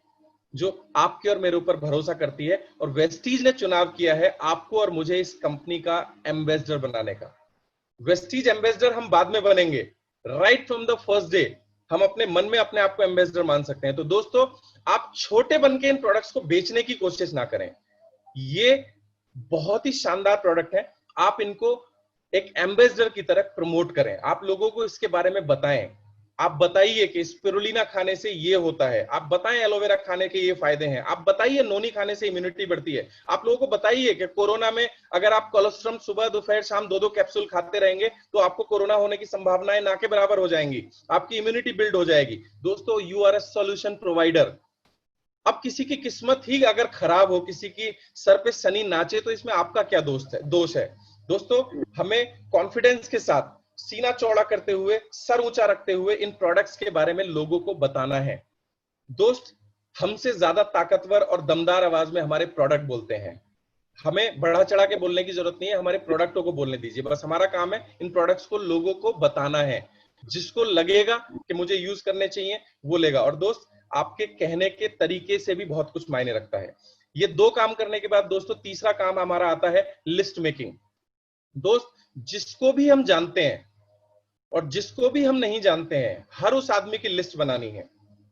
जो आपके और मेरे ऊपर भरोसा करती है, और वेस्टीज ने चुनाव किया है आपको और मुझे इस कंपनी का एम्बेसडर बनाने का। वेस्टीज एम्बेसडर हम बाद में बनेंगे, right from the first day हम अपने मन में अपने आप को एम्बेसडर मान सकते हैं। तो दोस्तों आप छोटे बन के इन प्रोडक्ट्स को बेचने की कोशिश ना करें, ये बहुत ही शानदार प्रोडक्ट है, आप इनको एक एम्बेसडर की तरह प्रमोट करें, आप लोगों को इसके बारे में बताएं, आप बताइए कि स्पिरुलिना खाने से ये होता है, आप बताएं एलोवेरा खाने के ये फायदे हैं, आप बताइए नोनी खाने से इम्यूनिटी बढ़ती है, आप लोगों को बताइए कि कोरोना में अगर आप कोलेस्ट्रॉल सुबह दोपहर शाम 2-2 कैप्सूल खाते रहेंगे तो आपको कोरोना होने की संभावनाएं ना के बराबर हो जाएंगी, आपकी इम्यूनिटी बिल्ड हो जाएगी। दोस्तों you are a solution provider. अब किसी की किस्मत ही अगर खराब हो, किसी की सर पे शनि नाचे, तो इसमें आपका क्या दोष है? दोस्तों हमें कॉन्फिडेंस के साथ, सीना चौड़ा करते हुए, सर ऊंचा रखते हुए इन प्रोडक्ट्स के बारे में लोगों को बताना है। दोस्त हमसे ज्यादा ताकतवर और दमदार आवाज में हमारे प्रोडक्ट बोलते हैं, हमें बढ़ा चढ़ा के बोलने की जरूरत नहीं है, हमारे प्रोडक्टों को बोलने दीजिए, बस हमारा काम है इन प्रोडक्ट्स को लोगों को बताना है। जिसको लगेगा कि मुझे यूज करने चाहिए वो लेगा। और दोस्त आपके कहने के तरीके से भी बहुत कुछ मायने रखता है। ये 2 काम करने के बाद दोस्तों तीसरा काम हमारा आता है लिस्ट मेकिंग। दोस्त जिसको भी हम जानते हैं और जिसको भी हम नहीं जानते हैं, हर उस आदमी की लिस्ट बनानी है।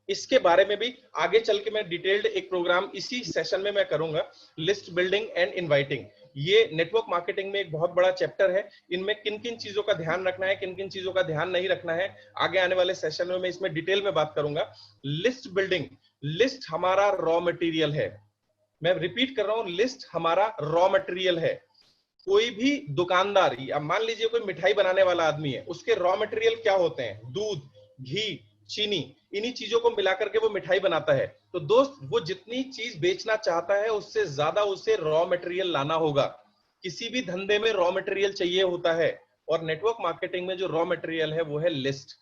इसके बारे में भी आगे चल के मैं डिटेल्ड एक प्रोग्राम इसी सेशन में मैं करूंगा, लिस्ट बिल्डिंग एंड इनवाइटिंग। ये नेटवर्क मार्केटिंग में एक बहुत बड़ा चैप्टर है, इनमें किन किन चीजों का ध्यान रखना है, किन किन चीजों का ध्यान नहीं रखना है, आगे आने वाले सेशन में मैं इसमें डिटेल में बात करूंगा। लिस्ट बिल्डिंग लिस्ट हमारा रॉ मटेरियल है। मैं रिपीट कर रहा हूं, लिस्ट हमारा रॉ मटेरियल है। कोई भी दुकानदार, या मान लीजिए कोई मिठाई बनाने वाला आदमी है, उसके रॉ मटेरियल क्या होते हैं? दूध, घी, चीनी, इन्हीं चीजों को मिलाकर के वो मिठाई बनाता है। तो दोस्त, वो जितनी चीज बेचना चाहता है उससे ज्यादा उसे रॉ मटेरियल लाना होगा। किसी भी धंधे में रॉ मटेरियल चाहिए होता है, और नेटवर्क मार्केटिंग में जो रॉ मटेरियल है वो है लिस्ट।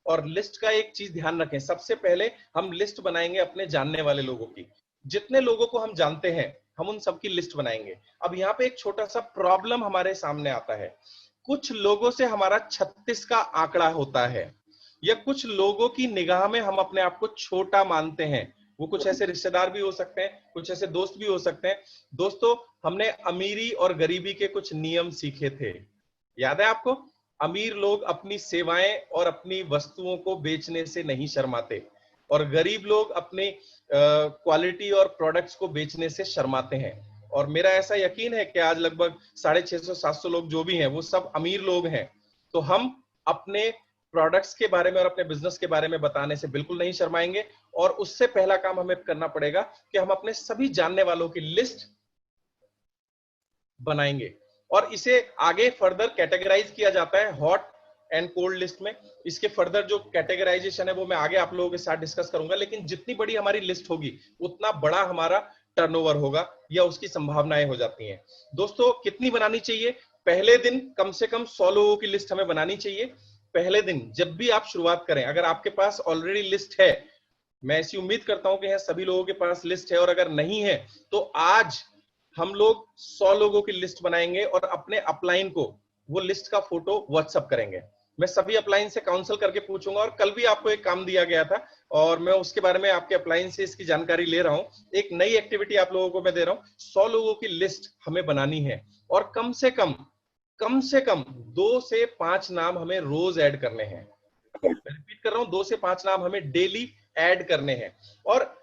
और लिस्ट का एक चीज ध्यान रखें, सबसे पहले हम लिस्ट बनाएंगे अपने जानने वाले लोगों की। जितने लोगों को हम जानते हैं हम उन सबकी लिस्ट बनाएंगे। अब यहाँ पे एक छोटा सा प्रॉब्लम हमारे सामने आता है। कुछ लोगों से हमारा 36 का आंकड़ा होता है, या कुछ लोगों की निगाह में हम अपने आप को छोटा मानते हैं। वो कुछ ऐसे रिश्तेदार भी हो सकते हैं, कुछ ऐसे दोस्त भी हो सकते हैं। दोस्तों, हमने अमीरी और गरीबी के कुछ नियम सीखे थे, याद है आपको? अमीर लोग अपनी सेवाएं और अपनी वस्तुओं को बेचने से नहीं शर्माते, और गरीब लोग अपनी क्वालिटी और प्रोडक्ट्स को बेचने से शर्माते हैं। और मेरा ऐसा यकीन है कि आज लगभग 650-700 लोग जो भी हैं वो सब अमीर लोग हैं। तो हम अपने प्रोडक्ट्स के बारे में और अपने बिजनेस के बारे में बताने से बिल्कुल नहीं शर्माएंगे। और उससे पहला काम हमें करना पड़ेगा कि हम अपने सभी जानने वालों की लिस्ट बनाएंगे, और इसे आगे फर्दर कैटेगराइज किया जाता है हॉट एंड कोल्ड लिस्ट में। इसके फर्दर जो कैटेगराइजेशन है वो मैं आगे आप लोगों के साथ डिस्कस करूंगा। लेकिन जितनी बड़ी हमारी लिस्ट होगी उतना बड़ा हमारा टर्नओवर होगा, या उसकी संभावनाएं हो जाती हैं। दोस्तों, कितनी बनानी चाहिए? पहले दिन कम से कम 100 लोगों की लिस्ट हमें बनानी चाहिए। पहले दिन जब भी आप शुरुआत करें, अगर आपके पास ऑलरेडी लिस्ट है, मैं ऐसी उम्मीद करता हूं कि सभी लोगों के पास लिस्ट है, और अगर नहीं है तो आज हम लोग 100 लोगों की लिस्ट बनाएंगे और अपने अपलाइन को वो लिस्ट का फोटो व्हाट्सएप करेंगे। मैं सभी अपलाइन से काउंसिल करके पूछूंगा, और कल भी आपको एक काम दिया गया था और मैं उसके बारे में आपके अपलाइन से इसकी जानकारी ले रहा हूं। एक नई एक्टिविटी आप लोगों को मैं दे रहा हूं। 100 लोगों की लिस्ट हमें बनानी है, और कम से कम 2 से 5 नाम हमें रोज ऐड करने हैं। मैं रिपीट कर रहा हूं, 2 से 5 नाम हमें डेली ऐड करने हैं। और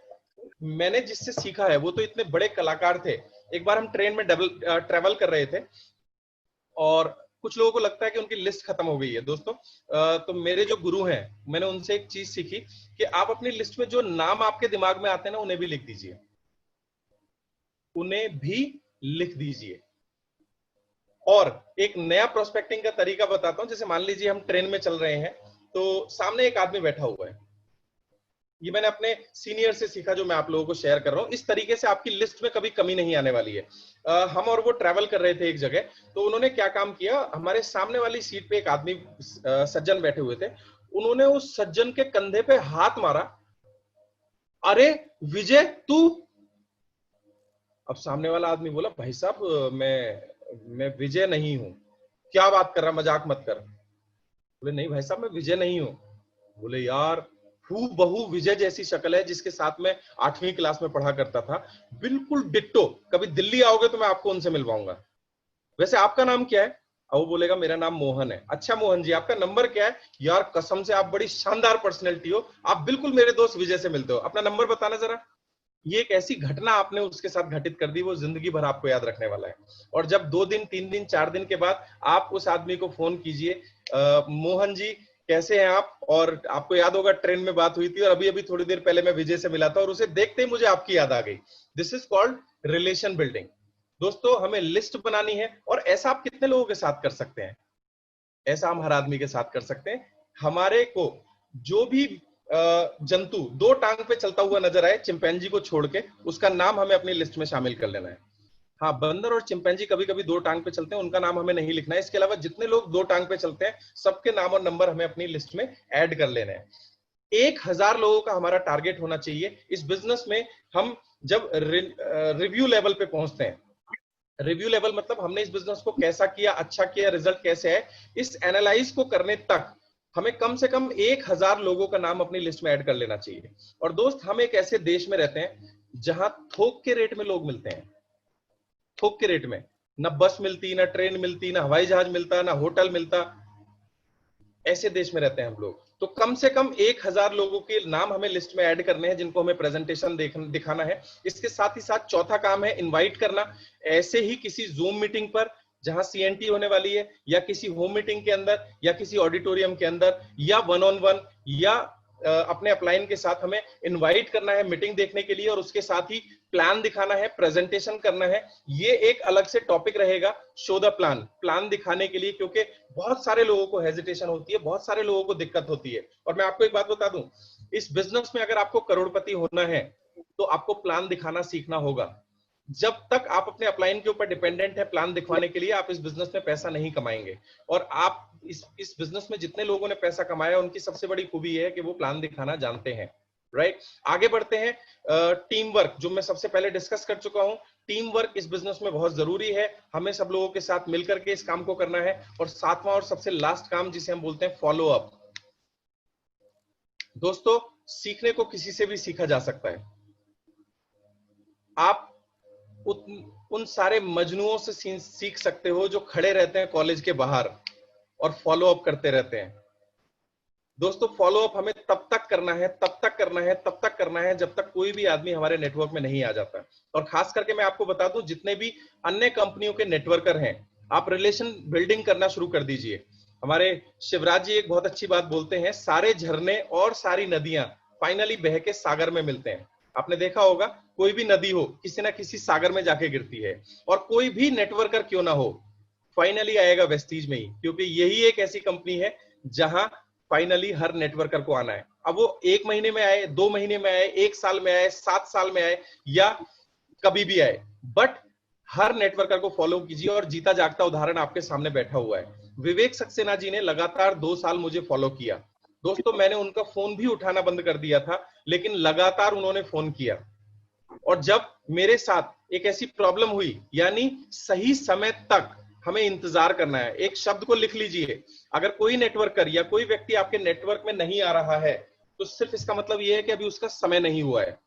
मैंने जिससे सीखा है वो तो इतने बड़े कलाकार थे। एक बार हम ट्रेन में ट्रेवल कर रहे थे, और कुछ लोगों को लगता है कि उनकी लिस्ट खत्म हो गई है। दोस्तों, तो मेरे जो गुरु हैं, मैंने उनसे एक चीज सीखी कि आप अपनी लिस्ट में जो नाम आपके दिमाग में आते हैं ना, उन्हें भी लिख दीजिए, उन्हें भी लिख दीजिए। और एक नया प्रोस्पेक्टिंग का तरीका बताता हूं। जैसे मान लीजिए हम ट्रेन में चल रहे हैं, तो सामने एक आदमी बैठा हुआ है। ये मैंने अपने सीनियर से सीखा, जो मैं आप लोगों को शेयर कर रहा हूं। इस तरीके से आपकी लिस्ट में कभी कमी नहीं आने वाली है। हम और वो ट्रैवल कर रहे थे एक जगह, तो उन्होंने क्या काम किया, हमारे सामने वाली सीट पे एक आदमी सज्जन बैठे हुए थे। उन्होंने उस सज्जन के कंधे पे हाथ मारा, अरे विजय तू। अब सामने वाला आदमी बोला, भाई साहब मैं विजय नहीं हूं। क्या बात कर रहा, मजाक मत कर। बोले, नहीं भाई साहब, मैं विजय नहीं हूं। बोले, यार हूबहू विजय जैसी शक्ल है जिसके साथ में 8वीं क्लास में पढ़ा करता था, बिल्कुल डिट्टो। कभी दिल्ली आओगे तो मैं आपको उनसे मिलवाऊंगा। वैसे आपका नाम क्या है? अब वो बोलेगा, मेरा नाम मोहन है। अच्छा मोहन जी, आपका नंबर क्या है? यार कसम से आप बड़ी शानदार पर्सनैलिटी हो, आप बिल्कुल मेरे दोस्त विजय से मिलते हो, अपना नंबर बताना जरा। ये एक ऐसी घटना आपने उसके साथ घटित कर दी, वो जिंदगी भर आपको याद रखने वाला है। और जब 2 दिन 3 दिन 4 दिन के बाद आप उस आदमी को फोन कीजिए, मोहन जी कैसे हैं आप, और आपको याद होगा ट्रेन में बात हुई थी और अभी अभी थोड़ी देर पहले मैं विजय से मिला था और उसे देखते ही मुझे आपकी याद आ गई। This is called relation building. दोस्तों, हमें लिस्ट बनानी है, और ऐसा आप कितने लोगों के साथ कर सकते हैं? ऐसा हम हर आदमी के साथ कर सकते हैं। हमारे को जो भी जंतु 2 टांग पे चलता हुआ नजर आए, चिंपैंजी को छोड़ के, उसका नाम हमें अपनी लिस्ट में शामिल कर लेना है। हाँ, बंदर और चिंपैंजी कभी कभी 2 टांग पे चलते हैं, उनका नाम हमें नहीं लिखना है। इसके अलावा जितने लोग 2 टांग पे चलते हैं, सबके नाम और नंबर हमें अपनी लिस्ट में ऐड कर लेने हैं। 1000 लोगों का हमारा टारगेट होना चाहिए। इस बिजनेस में हम जब रिव्यू लेवल पे पहुंचते हैं, रिव्यू लेवल मतलब हमने इस बिजनेस को कैसा किया, अच्छा किया, रिजल्ट कैसे है, इस एनालाइज को करने तक हमें कम से कम 1000 लोगों का नाम अपनी लिस्ट में ऐड कर लेना चाहिए। और दोस्त, हम एक ऐसे देश में रहते हैं जहां थोक के रेट में लोग मिलते हैं। थोक के रेट में ना बस मिलती, ना ट्रेन मिलती, ना हवाई जहाज मिलता, ना होटल मिलता। ऐसे देश में रहते हैं हम लोग। तो कम से कम 1000 लोगों के नाम हमें लिस्ट में ऐड करने हैं, जिनको हमें प्रेजेंटेशन दिखाना है। इसके साथ ही साथ चौथा काम है इनवाइट करना। ऐसे ही किसी जूम मीटिंग पर जहां सीएनटी होने वाली है, या किसी होम मीटिंग के अंदर, या किसी ऑडिटोरियम के अंदर, या 1-on-1, या अपने अपलाइन के साथ हमें इनवाइट करना है मीटिंग देखने के लिए, और उसके साथ ही प्लान दिखाना है, प्रेजेंटेशन करना है। ये एक अलग से टॉपिक रहेगा, शो द प्लान, प्लान दिखाने के लिए, क्योंकि बहुत सारे लोगों को हेजिटेशन होती है, बहुत सारे लोगों को दिक्कत होती है। और मैं आपको एक बात बता दूं, इस बिजनेस में अगर आपको करोड़पति होना है तो आपको प्लान दिखाना सीखना होगा। जब तक आप अपने अपलाइन के ऊपर डिपेंडेंट है प्लान दिखवाने के लिए, आप इस बिजनेस में पैसा नहीं कमाएंगे। और आप इस बिजनेस में जितने लोगों ने पैसा कमाया, उनकी सबसे बड़ी खूबी है कि वो प्लान दिखाना जानते हैं। राइट, आगे बढ़ते हैं। टीम वर्क, जो मैं सबसे पहले डिस्कस कर चुका हूं, टीम वर्क इस बिजनेस में बहुत जरूरी है। हमें सब लोगों के साथ मिलकर के इस काम को करना है। और सातवां और सबसे लास्ट काम, जिसे हम बोलते हैं फॉलो अप। दोस्तों, सीखने को किसी से भी सीखा जा सकता है। आप उन सारे मजनुओं से सीख सकते हो जो खड़े रहते हैं कॉलेज के बाहर और फॉलो अप करते रहते हैं। दोस्तों, फॉलो अप हमें तब तक करना है, तब तक करना है, तब तक करना है, जब तक कोई भी आदमी हमारे नेटवर्क में नहीं आ जाता। और खास करके मैं आपको बता दूं, जितने भी अन्य कंपनियों के नेटवर्कर हैं, आप रिलेशन बिल्डिंग करना शुरू कर दीजिए। हमारे शिवराज जी एक बहुत अच्छी बात बोलते हैं, सारे झरने और सारी नदियां फाइनली बह के सागर में मिलते हैं। आपने देखा होगा, कोई भी नदी हो किसी ना किसी सागर में जाके गिरती है। और कोई भी नेटवर्कर क्यों ना हो, फाइनली आएगा वेस्टीज में ही, क्योंकि यही एक ऐसी कंपनी है जहां फाइनली हर नेटवर्कर को आना है। अब वो 1 महीने में आए, 2 महीने में आए, 1 साल में आए, 7 साल में आए, या कभी भी आए, बट हर नेटवर्कर को फॉलो कीजिए। और जीता जागता उदाहरण आपके सामने बैठा हुआ है। विवेक सक्सेना जी ने लगातार 2 साल मुझे फॉलो किया। दोस्तों, मैंने उनका फोन भी उठाना बंद कर दिया था, लेकिन लगातार उन्होंने फोन किया। और जब मेरे साथ एक ऐसी प्रॉब्लम हुई, यानी सही समय तक हमें इंतजार करना है। एक शब्द को लिख लीजिए, अगर कोई नेटवर्कर या कोई व्यक्ति आपके नेटवर्क में नहीं आ रहा है, तो सिर्फ इसका मतलब यह है कि अभी उसका समय नहीं हुआ है।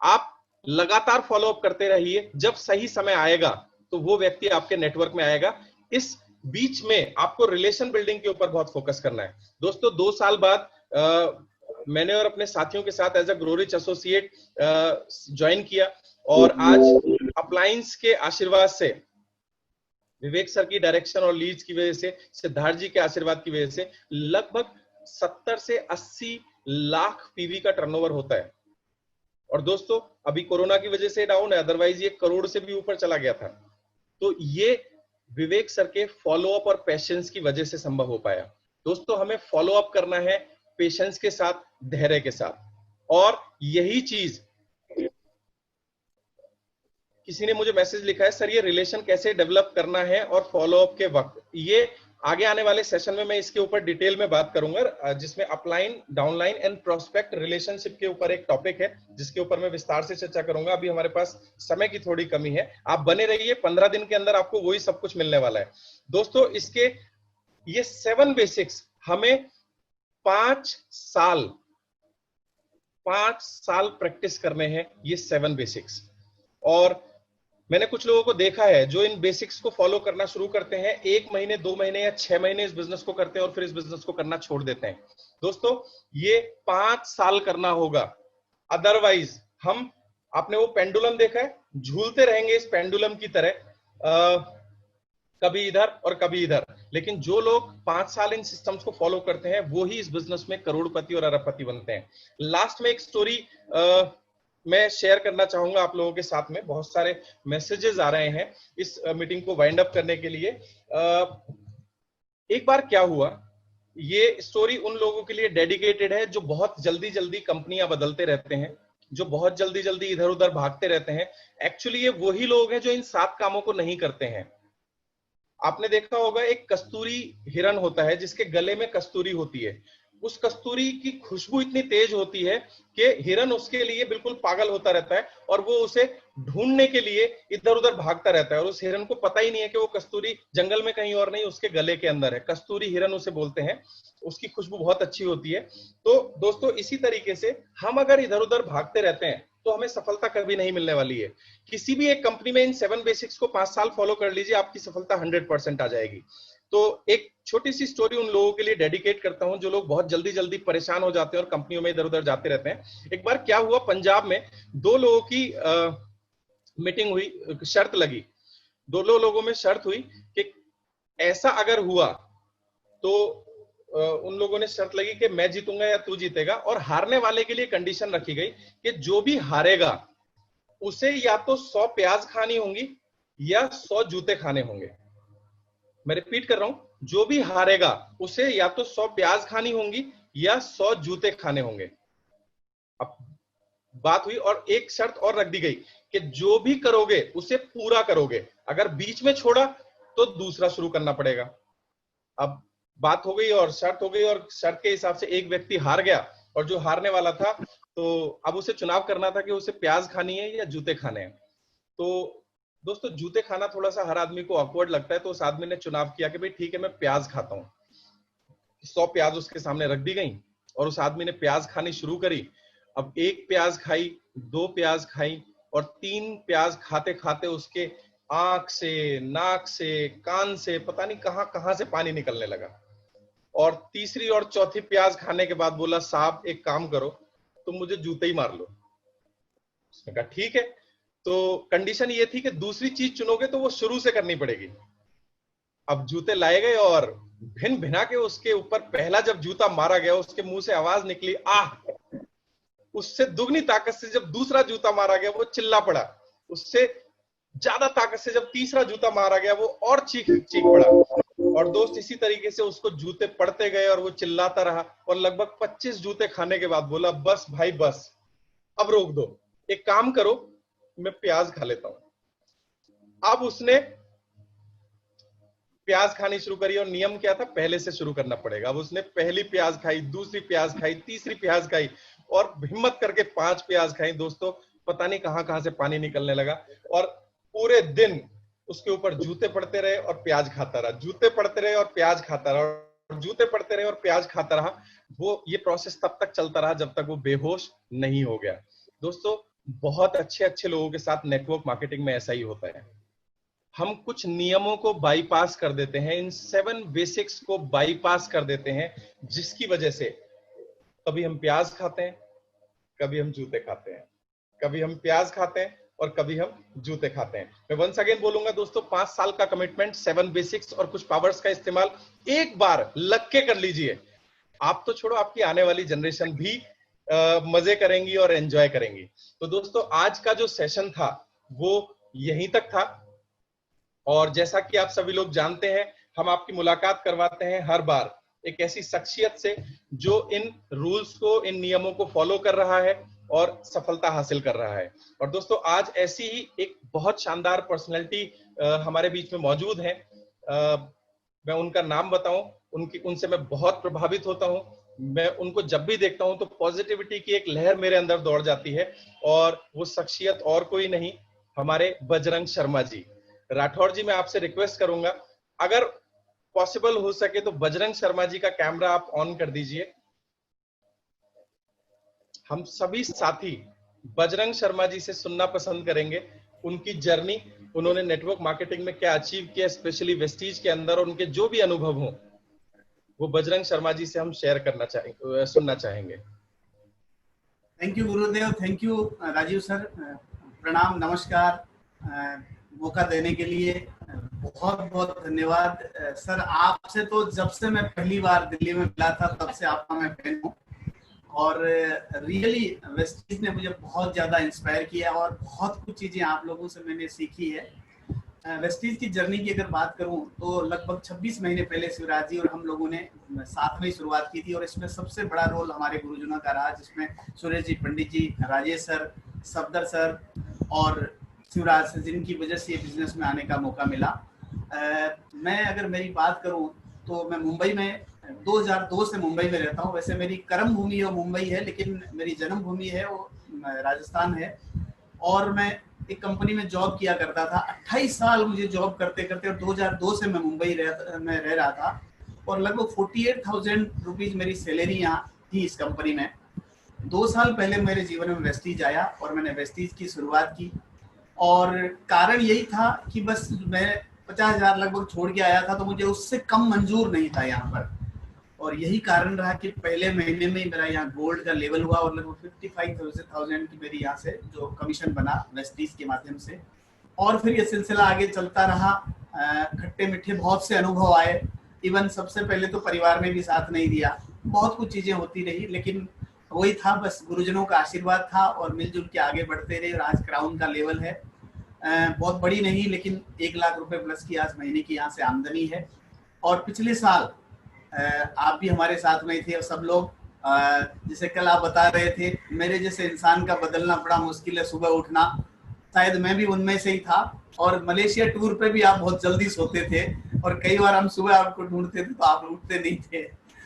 आप लगातार फॉलो अप करते रहिए, जब सही समय आएगा तो वो व्यक्ति आपके नेटवर्क में आएगा। इस बीच में आपको रिलेशन बिल्डिंग के ऊपर बहुत फोकस करना है। दोस्तों, 2 साल बाद मैंने और अपने साथियों के साथ एज अ ग्रोरिच एसोसिएट ज्वाइन किया, और आज अप्लायंस के आशीर्वाद से, विवेक सर की डायरेक्शन और लीड्स की वजह से, सिद्धार्थ जी के आशीर्वाद की वजह से लगभग 70 से 80 लाख पीवी का टर्नओवर होता है। और दोस्तों, अभी कोरोना की वजह से डाउन है, अदरवाइज ये करोड़ से भी ऊपर चला गया था। तो ये विवेक सर के फॉलो अप और पेशेंस की वजह से संभव हो पाया। दोस्तों, हमें फॉलो अप करना है पेशेंस के साथ, धैर्य के साथ। और यही चीज, किसी ने मुझे मैसेज लिखा है, सर ये रिलेशन कैसे डेवलप करना है और फॉलो अप के वक्त, ये आगे आने वाले सेशन में मैं इसके ऊपर डिटेल में बात करूंगा, जिसमें upline, downline and prospect relationship के ऊपर एक टॉपिक है, जिसके ऊपर मैं विस्तार से चर्चा करूंगा। अभी हमारे पास समय की थोड़ी कमी है, आप बने रहिए, 15 दिन के अंदर आपको वही सब कुछ मिलने वाला है। दोस्तों, इसके ये 7 बेसिक्स हमें 5 साल प्रैक्टिस करने हैं, ये 7 बेसिक्स। और मैंने कुछ लोगों को देखा है जो इन बेसिक्स को फॉलो करना शुरू करते हैं, 1 महीने, 2 महीने या 6 महीने इस बिजनेस को करते हैं और फिर इस बिजनेस को करना छोड़ देते हैं। दोस्तों, ये 5 साल करना होगा, अदरवाइज हम, आपने वो पेंडुलम देखा है, झूलते रहेंगे इस पेंडुलम की तरह, कभी इधर और कभी इधर। लेकिन जो लोग 5 साल इन सिस्टम्स को फॉलो करते हैं, वो ही इस बिजनेस में करोड़पति और अरबपति बनते हैं। लास्ट में एक स्टोरी मैं शेयर करना चाहूंगा आप लोगों के साथ में। बहुत सारे मैसेजेस आ रहे हैं इस मीटिंग को वाइंड अप करने के लिए। एक बार क्या हुआ, ये स्टोरी उन लोगों के लिए डेडिकेटेड है जो बहुत जल्दी जल्दी कंपनियां बदलते रहते हैं, जो बहुत जल्दी जल्दी इधर उधर भागते रहते हैं। एक्चुअली ये वही लोग हैं जो इन 7 कामों को नहीं करते हैं। आपने देखा होगा, एक कस्तूरी हिरन होता है जिसके गले में कस्तूरी होती है। उस कस्तूरी की खुशबू इतनी तेज होती है कि हिरन उसके लिए बिल्कुल पागल होता रहता है और वो उसे ढूंढने के लिए इधर उधर भागता रहता है। और उस हिरन को पता ही नहीं है कि वो कस्तूरी जंगल में कहीं और नहीं, उसके गले के अंदर है। कस्तूरी हिरन उसे बोलते हैं, उसकी खुशबू बहुत अच्छी होती है। तो दोस्तों, इसी तरीके से हम अगर इधर उधर भागते रहते हैं तो हमें सफलता कभी नहीं मिलने वाली है। किसी भी एक कंपनी में इन 7 बेसिक्स को 5 साल फॉलो कर लीजिए, आपकी सफलता 100% आ जाएगी। तो एक छोटी सी स्टोरी उन लोगों के लिए डेडिकेट करता हूं जो लोग बहुत जल्दी जल्दी परेशान हो जाते हैं और कंपनियों में इधर उधर जाते रहते हैं। एक बार क्या हुआ, पंजाब में 2 लोगों की मीटिंग हुई, शर्त लगी। 2 लोगों में शर्त हुई कि ऐसा अगर हुआ तो उन लोगों ने शर्त लगी कि मैं जीतूंगा या तू जीतेगा, और हारने वाले के लिए कंडीशन रखी गई कि जो भी हारेगा उसे या तो 100 प्याज खानी होंगी या 100 जूते खाने होंगे। मैं रिपीट कर रहा हूं, जो भी हारेगा उसे या तो 100 प्याज खानी होंगी या 100 जूते खाने होंगे। अब बात हुई और एक शर्त और रख दी गई कि जो भी करोगे उसे पूरा करोगे, अगर बीच में छोड़ा तो दूसरा शुरू करना पड़ेगा। अब बात हो गई और शर्त हो गई, और शर्त के हिसाब से एक व्यक्ति हार गया, और जो हारने वाला था तो अब उसे चुनाव करना था कि उसे प्याज खानी है या जूते खाने हैं। तो दोस्तों जूते खाना थोड़ा सा हर आदमी को ऑकवर्ड लगता है, तो उस आदमी ने चुनाव किया कि भाई ठीक है मैं प्याज खाता हूं। 100 प्याज उसके सामने रख दी गई और उस आदमी ने प्याज खानी शुरू करी। अब 1 प्याज खाई, 2 प्याज खाई, और 3 प्याज खाते खाते उसके आंख से, नाक से, कान से, पता नहीं कहां कहां से पानी निकलने लगा। और तीसरी और चौथी प्याज खाने के बाद बोला, साहब एक काम करो, तुम मुझे जूते ही मार लो। उसने कहा ठीक है। तो कंडीशन ये थी कि दूसरी चीज चुनोगे तो वो शुरू से करनी पड़ेगी। अब जूते लाए गए और भिन भिना के उसके ऊपर पहला जब जूता मारा गया, उसके मुंह से आवाज निकली, आह। उससे दुगनी ताकत से जब दूसरा जूता मारा गया वो चिल्ला पड़ा। उससे ज्यादा ताकत से जब तीसरा जूता मारा गया वो और चीख पड़ा। और दोस्त इसी तरीके से उसको जूते पड़ते गए और वो चिल्लाता रहा, और लगभग 25 जूते खाने के बाद बोला, बस भाई बस, अब रोक दो, एक काम करो मैं प्याज खा लेता हूं। अब उसने प्याज खानी शुरू करी, और नियम क्या था, पहले से शुरू करना पड़ेगा। अब उसने पहली प्याज खाई, दूसरी प्याज खाई, तीसरी प्याज खाई, और हिम्मत करके 5 प्याज खाई। दोस्तों पता नहीं कहां कहां से पानी निकलने लगा, और पूरे दिन उसके ऊपर जूते पड़ते रहे और प्याज खाता रहा, जूते पड़ते रहे और प्याज खाता रहा, और जूते पड़ते रहे और प्याज खाता रहा। वो ये प्रोसेस तब तक चलता रहा जब तक वो बेहोश नहीं हो गया। दोस्तों बहुत अच्छे अच्छे लोगों के साथ नेटवर्क मार्केटिंग में ऐसा ही होता है। हम कुछ नियमों को बाईपास कर देते हैं, इन 7 बेसिक्स को बाईपास कर देते हैं, जिसकी वजह से कभी हम प्याज खाते हैं, कभी हम जूते खाते हैं, कभी हम प्याज खाते हैं और कभी हम जूते खाते हैं। मैं वंस अगेन बोलूंगा दोस्तों, 5 साल का कमिटमेंट, 7 बेसिक्स और कुछ पावर्स का इस्तेमाल एक बार लग के कर लीजिए। आप तो छोड़ो, आपकी आने वाली जनरेशन भी मजे करेंगी और एंजॉय करेंगी। तो दोस्तों आज का जो सेशन था वो यहीं तक था, और जैसा कि आप सभी लोग जानते हैं, हम आपकी मुलाकात करवाते हैं हर बार एक ऐसी शख्सियत से जो इन रूल्स को, इन नियमों को फॉलो कर रहा है और सफलता हासिल कर रहा है। और दोस्तों आज ऐसी ही एक बहुत शानदार पर्सनैलिटी हमारे बीच में मौजूद है। मैं उनका नाम बताऊं, उनसे मैं बहुत प्रभावित होता हूं। मैं उनको जब भी देखता हूं तो पॉजिटिविटी की एक लहर मेरे अंदर दौड़ जाती है, और वो शख्सियत और कोई नहीं, हमारे बजरंग शर्मा जी। राठौर जी, मैं आपसे रिक्वेस्ट करूंगा, अगर पॉसिबल हो सके तो बजरंग शर्मा जी का कैमरा आप ऑन कर दीजिए। हम सभी साथी बजरंग शर्मा जी से सुनना पसंद करेंगे, उनकी जर्नी, उन्होंने नेटवर्क मार्केटिंग में क्या अचीव किया, स्पेशली वेस्टीज के अंदर, और उनके जो भी अनुभव हो वो बजरंग शर्मा जी से हम शेयर करना चाहेंगे, सुनना चाहेंगे। Thank you Gurudev, thank you Rajiv sir, प्रणाम, नमस्कार, मौका देने के लिए बहुत बहुत धन्यवाद सर। आपसे तो जब से मैं पहली बार दिल्ली में मिला था तब से आपका मैं फैन हूँ, और रियली वेस्टीज ने मुझे बहुत ज़्यादा इंस्पायर किया और बहुत कुछ चीज़ें आप लोगों से मैंने सीखी है। वेस्टीज की जर्नी की अगर बात करूं तो लगभग 26 महीने पहले शिवराज जी और हम लोगों ने साथ में ही शुरुआत की थी, और इसमें सबसे बड़ा रोल हमारे गुरुजनों का रहा, जिसमें सुरेश जी, पंडित जी, राजेश सर, सफदर सर और शिवराज सर, जिनकी वजह से ये बिजनेस में आने का मौका मिला। मैं अगर मेरी बात करूं तो मैं मुंबई में 2002 से मुंबई में रहता हूं। वैसे मेरी कर्म भूमि वो मुंबई है, लेकिन मेरी जन्म भूमि है वो राजस्थान है, और मैं एक कंपनी में जॉब किया करता था। 28 साल मुझे जॉब करते करते, और 2002 से मैं मुंबई में रह रहा था, और लगभग 48,000 रुपीज मेरी सैलरी यहाँ थी इस कंपनी में। 2 साल पहले मेरे जीवन में वेस्टीज आया और मैंने वेस्टीज की शुरुआत की, और कारण यही था कि बस मैं 50,000 लगभग छोड़ के आया था, तो मुझे उससे कम मंजूर नहीं था यहाँ पर, और यही कारण रहा कि पहले महीने में ही मेरा यहाँ गोल्ड का लेवल हुआ, और लगभग 55,000 की मेरी यहाँ से जो कमीशन बना वेस्टीज के माध्यम से। और फिर ये सिलसिला आगे चलता रहा, खट्टे मीठे बहुत से अनुभव आए, इवन सबसे पहले तो परिवार ने भी साथ नहीं दिया, बहुत कुछ चीजें होती रही, लेकिन वही था, बस गुरुजनों का आशीर्वाद था और मिलजुल के आगे बढ़ते रहे। और आज क्राउन का लेवल है बहुत बड़ी नहीं, लेकिन 1 लाख रुपए प्लस की आज महीने की यहाँ से आमदनी है। और पिछले साल आप भी हमारे साथ में थे और सब लोग, जैसे कल आप बता रहे थे, मेरे जैसे इंसान का बदलना बड़ा मुश्किल है, सुबह उठना, शायद मैं भी उनमें से ही था। और मलेशिया टूर पे भी आप बहुत जल्दी सोते थे और कई बार हम सुबह आपको ढूंढते थे तो आप उठते नहीं थे।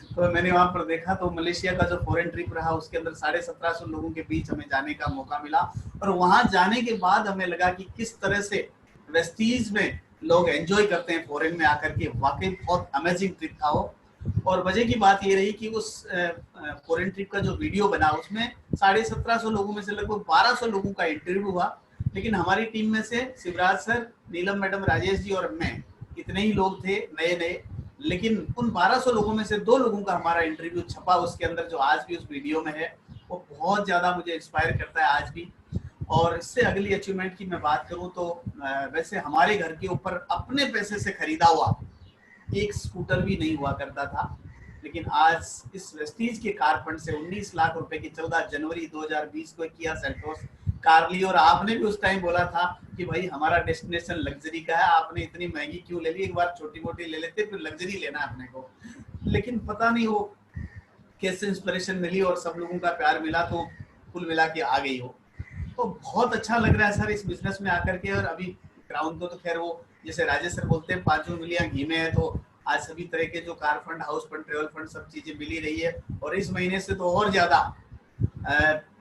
तो मैंने वहां पर देखा तो मलेशिया का जो फॉरेन ट्रिप रहा उसके अंदर 1750 लोगों के बीच हमें जाने का मौका मिला। और वहां जाने के बाद हमें लगा कि किस तरह से वेस्टीज में लोग एंजॉय करते हैं फॉरेन में आकर के, वाकई बहुत अमेजिंग ट्रिप था वो। और वजह की बात ये रही कि उस फॉरेन ट्रिप का जो वीडियो बना उसमें 1750 लोगों में से लगभग 1200 लोगों का इंटरव्यू हुआ, लेकिन हमारी टीम में से शिवराज सर, नीलम मैडम, राजेश जी और मैं, इतने ही लोग थे नए नए। लेकिन उन 1200 लोगों में से 2 लोगों का हमारा इंटरव्यू छपा उसके अंदर, जो आज भी उस वीडियो में है। वो बहुत ज्यादा मुझे इंस्पायर करता है आज भी। और इससे अगली अचीवमेंट की मैं बात करूं तो वैसे हमारे घर के ऊपर अपने पैसे से खरीदा हुआ एक स्कूटर भी नहीं हुआ करता था, लेकिन आज इस वेस्टीज के कार फंड से 19 लाख रुपए की 14 जनवरी 2020 को किया सेल्टोस कार ली। और आपने भी उस टाइम बोला था कि भाई हमारा डेस्टिनेशन लग्जरी का है, आपने इतनी महंगी क्यों ले ली, एक बार छोटी मोटी ले लेते फिर लग्जरी लेना अपने को। लेकिन पता नहीं वो कैसे इंस्पिरेशन मिली और सब लोगों का प्यार मिला तो कुल मिला के आ गई हो। तो बहुत अच्छा लग रहा है सर इस बिजनेस में आकर के। और अभी क्राउन तो खैर वो जैसे राजेश सर बोलते हैं 5 उंगलियां घी में है, तो आज सभी तरह के जो car fund, house fund, travel fund सब चीजें मिली रही है। और इस महीने से तो और ज्यादा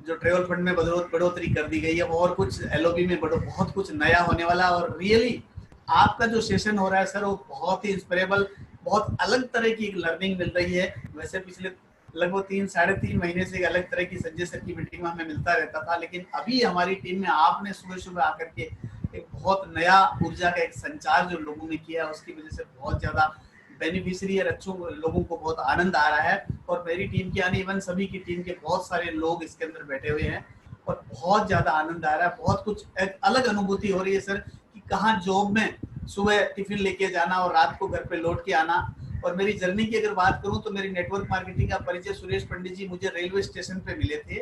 जो ट्रेवल फंड में बढ़ोतरी कर दी गई है, और कुछ एलओबी में बहुत कुछ नया होने वाला। और रियली आपका जो सेशन हो रहा है सर वो बहुत ही इंस्पिरेबल, बहुत अलग तरह की एक लर्निंग मिल रही है। वैसे पिछले लगभग 3-3.5 महीने से एक अलग तरह की संजय सर की मीटिंग में हमें मिलता रहता था, लेकिन अभी हमारी टीम में आपने सुबह सुबह आकर के एक बहुत नया ऊर्जा का एक संचार जो लोगों ने किया, उसकी वजह से बहुत ज्यादा बेनिफिशियरी है, अच्छों लोगों को बहुत आनंद आ रहा है। और मेरी टीम की यानी इवन सभी की टीम के बहुत सारे लोग इसके अंदर बैठे हुए हैं और बहुत ज्यादा आनंद आ रहा है। बहुत कुछ एक अलग अनुभूति हो रही है सर कि कहाँ जॉब में सुबह टिफिन लेके जाना और रात को घर पे लौट के आना। और मेरी जर्नी की अगर बात करूं तो मेरी नेटवर्क मार्केटिंग का परिचय सुरेश पंडित जी मुझे रेलवे स्टेशन पे मिले थे।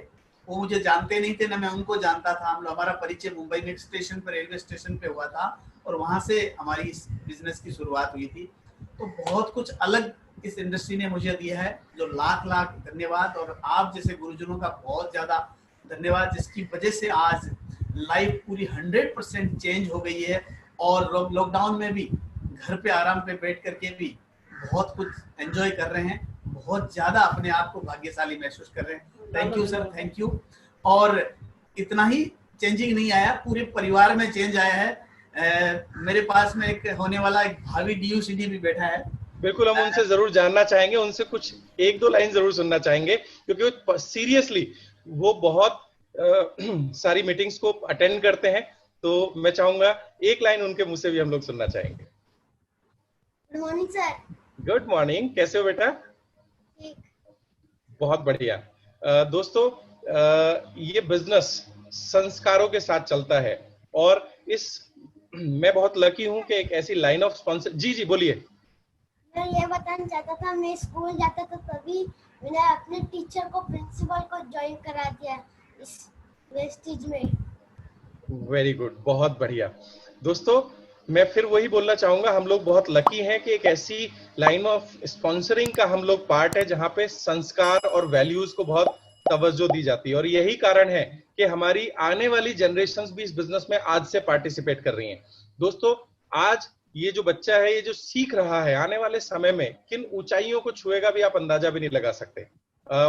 वो मुझे जानते नहीं थे, ना मैं उनको जानता था। हमारा परिचय मुंबई में स्टेशन पर, रेलवे स्टेशन पे हुआ था और वहां से हमारी इस बिजनेस की शुरुआत हुई थी। तो बहुत कुछ अलग इस इंडस्ट्री ने मुझे दिया है, जो लाख लाख धन्यवाद। और आप जैसे गुरुजनों का बहुत ज्यादा धन्यवाद, जिसकी वजह से आज लाइफ पूरी 100% चेंज हो गई है। और लॉकडाउन में भी घर पे आराम पे बैठ करके भी बहुत कुछ एंजॉय कर रहे हैं, बहुत ज्यादा अपने आप को भाग्यशाली महसूस कर रहे हैं। Thank you sir, thank you. और इतना ही चेंजिंग नहीं आया, पूरे परिवार में चेंज आया है। मेरे पास में एक होने वाला एक भावी DUCD भी बैठा है। बिल्कुल, हम उनसे जरूर जानना चाहेंगे, उनसे कुछ 1-2 लाइन जरूर सुनना चाहेंगे, क्योंकि सीरियसली वो बहुत सारी मीटिंग्स को अटेंड करते हैं। तो मैं चाहूंगा 1 लाइन उनके मुंह से भी हम लोग सुनना चाहेंगे। Good morning sir. Good morning, कैसे हो बेटा? ठीक। बहुत बढ़िया। दोस्तों, ये बिजनेस संस्कारों के साथ चलता है और मैं बहुत लकी हूं कि एक ऐसी लाइन ऑफ स्पॉन्सर। जी बोलिए। मैं ये बताना चाहता था, मैं स्कूल जाता था तभी मैंने अपने टीचर को, प्रिंसिपल को ज्वाइन करा दिया इस वेस्टीज में। वेरी गुड, बहुत बढ़िया। दोस्तों, मैं फिर वही बोलना चाहूंगा, हम लोग बहुत लकी हैं कि एक ऐसी लाइन ऑफ स्पॉन्सरिंग का हम लोग पार्ट है जहां पे संस्कार और वैल्यूज को बहुत तवज्जो दी जाती है। और यही कारण है कि हमारी आने वाली जनरेशंस भी इस बिजनेस में आज से पार्टिसिपेट कर रही हैं। दोस्तों, आज ये जो बच्चा है, ये जो सीख रहा है, आने वाले समय में किन ऊंचाइयों को छुएगा भी आप अंदाजा भी नहीं लगा सकते।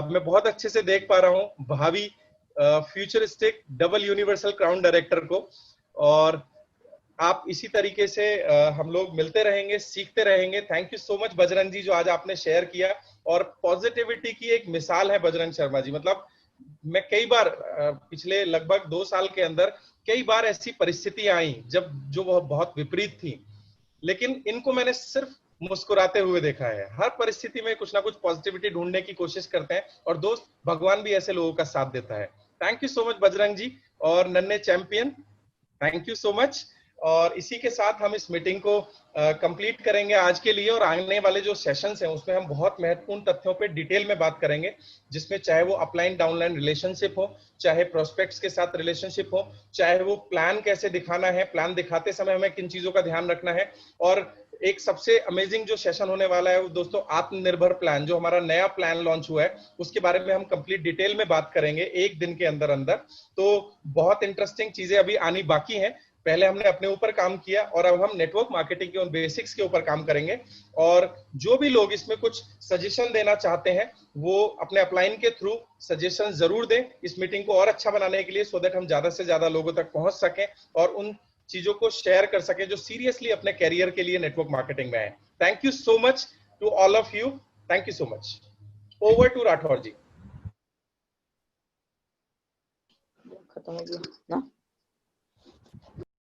मैं बहुत अच्छे से देख पा रहा हूँ भावी futuristic double universal crown director को। और आप इसी तरीके से हम लोग मिलते रहेंगे, सीखते रहेंगे। Thank you so much Bajrang ji, जो आज आपने शेयर किया। और पॉजिटिविटी की एक मिसाल है बजरंग शर्मा जी। मतलब मैं कई बार पिछले लगभग 2 साल के अंदर कई बार ऐसी परिस्थितियां आई जो वह बहुत विपरीत थी, लेकिन इनको मैंने सिर्फ मुस्कुराते हुए देखा है। हर परिस्थिति में कुछ ना कुछ पॉजिटिविटी ढूंढने की कोशिश करते हैं और दोस्त, भगवान भी ऐसे लोगों का साथ देता है। Thank you so much Bajrang ji और नन्हे champion, thank you so much. और इसी के साथ हम इस मीटिंग को कंप्लीट करेंगे आज के लिए। और आने वाले जो सेशंस हैं उसमें हम बहुत महत्वपूर्ण तथ्यों पे डिटेल में बात करेंगे, जिसमें चाहे वो अपलाइन डाउनलाइन रिलेशनशिप हो, चाहे प्रोस्पेक्ट्स के साथ रिलेशनशिप हो, चाहे वो प्लान कैसे दिखाना है, प्लान दिखाते समय हमें किन चीजों का ध्यान रखना है। और एक सबसे अमेजिंग जो सेशन होने वाला है वो दोस्तों आत्मनिर्भर प्लान, जो हमारा नया प्लान लॉन्च हुआ है उसके बारे में हम कंप्लीट डिटेल में बात करेंगे एक दिन के अंदर अंदर। तो बहुत इंटरेस्टिंग चीजें अभी आनी बाकी हैं। पहले हमने अपने ऊपर काम किया और अब हम नेटवर्क मार्केटिंग के उन बेसिक्स के ऊपर काम करेंगे। और जो भी लोग इसमें कुछ सजेशन देना चाहते हैं वो अपने अपलाइन के थ्रू सजेशन जरूर दें इस मीटिंग को और अच्छा बनाने के लिए, सो दैट हम ज्यादा से ज्यादा लोगों तक पहुंच सकें और उन चीजों को शेयर कर सके जो सीरियसली अपने कैरियर के लिए नेटवर्क मार्केटिंग में है। Thank you so much to all of you. Thank you so much. Over to Rathore ji. खत्म हो गया ना।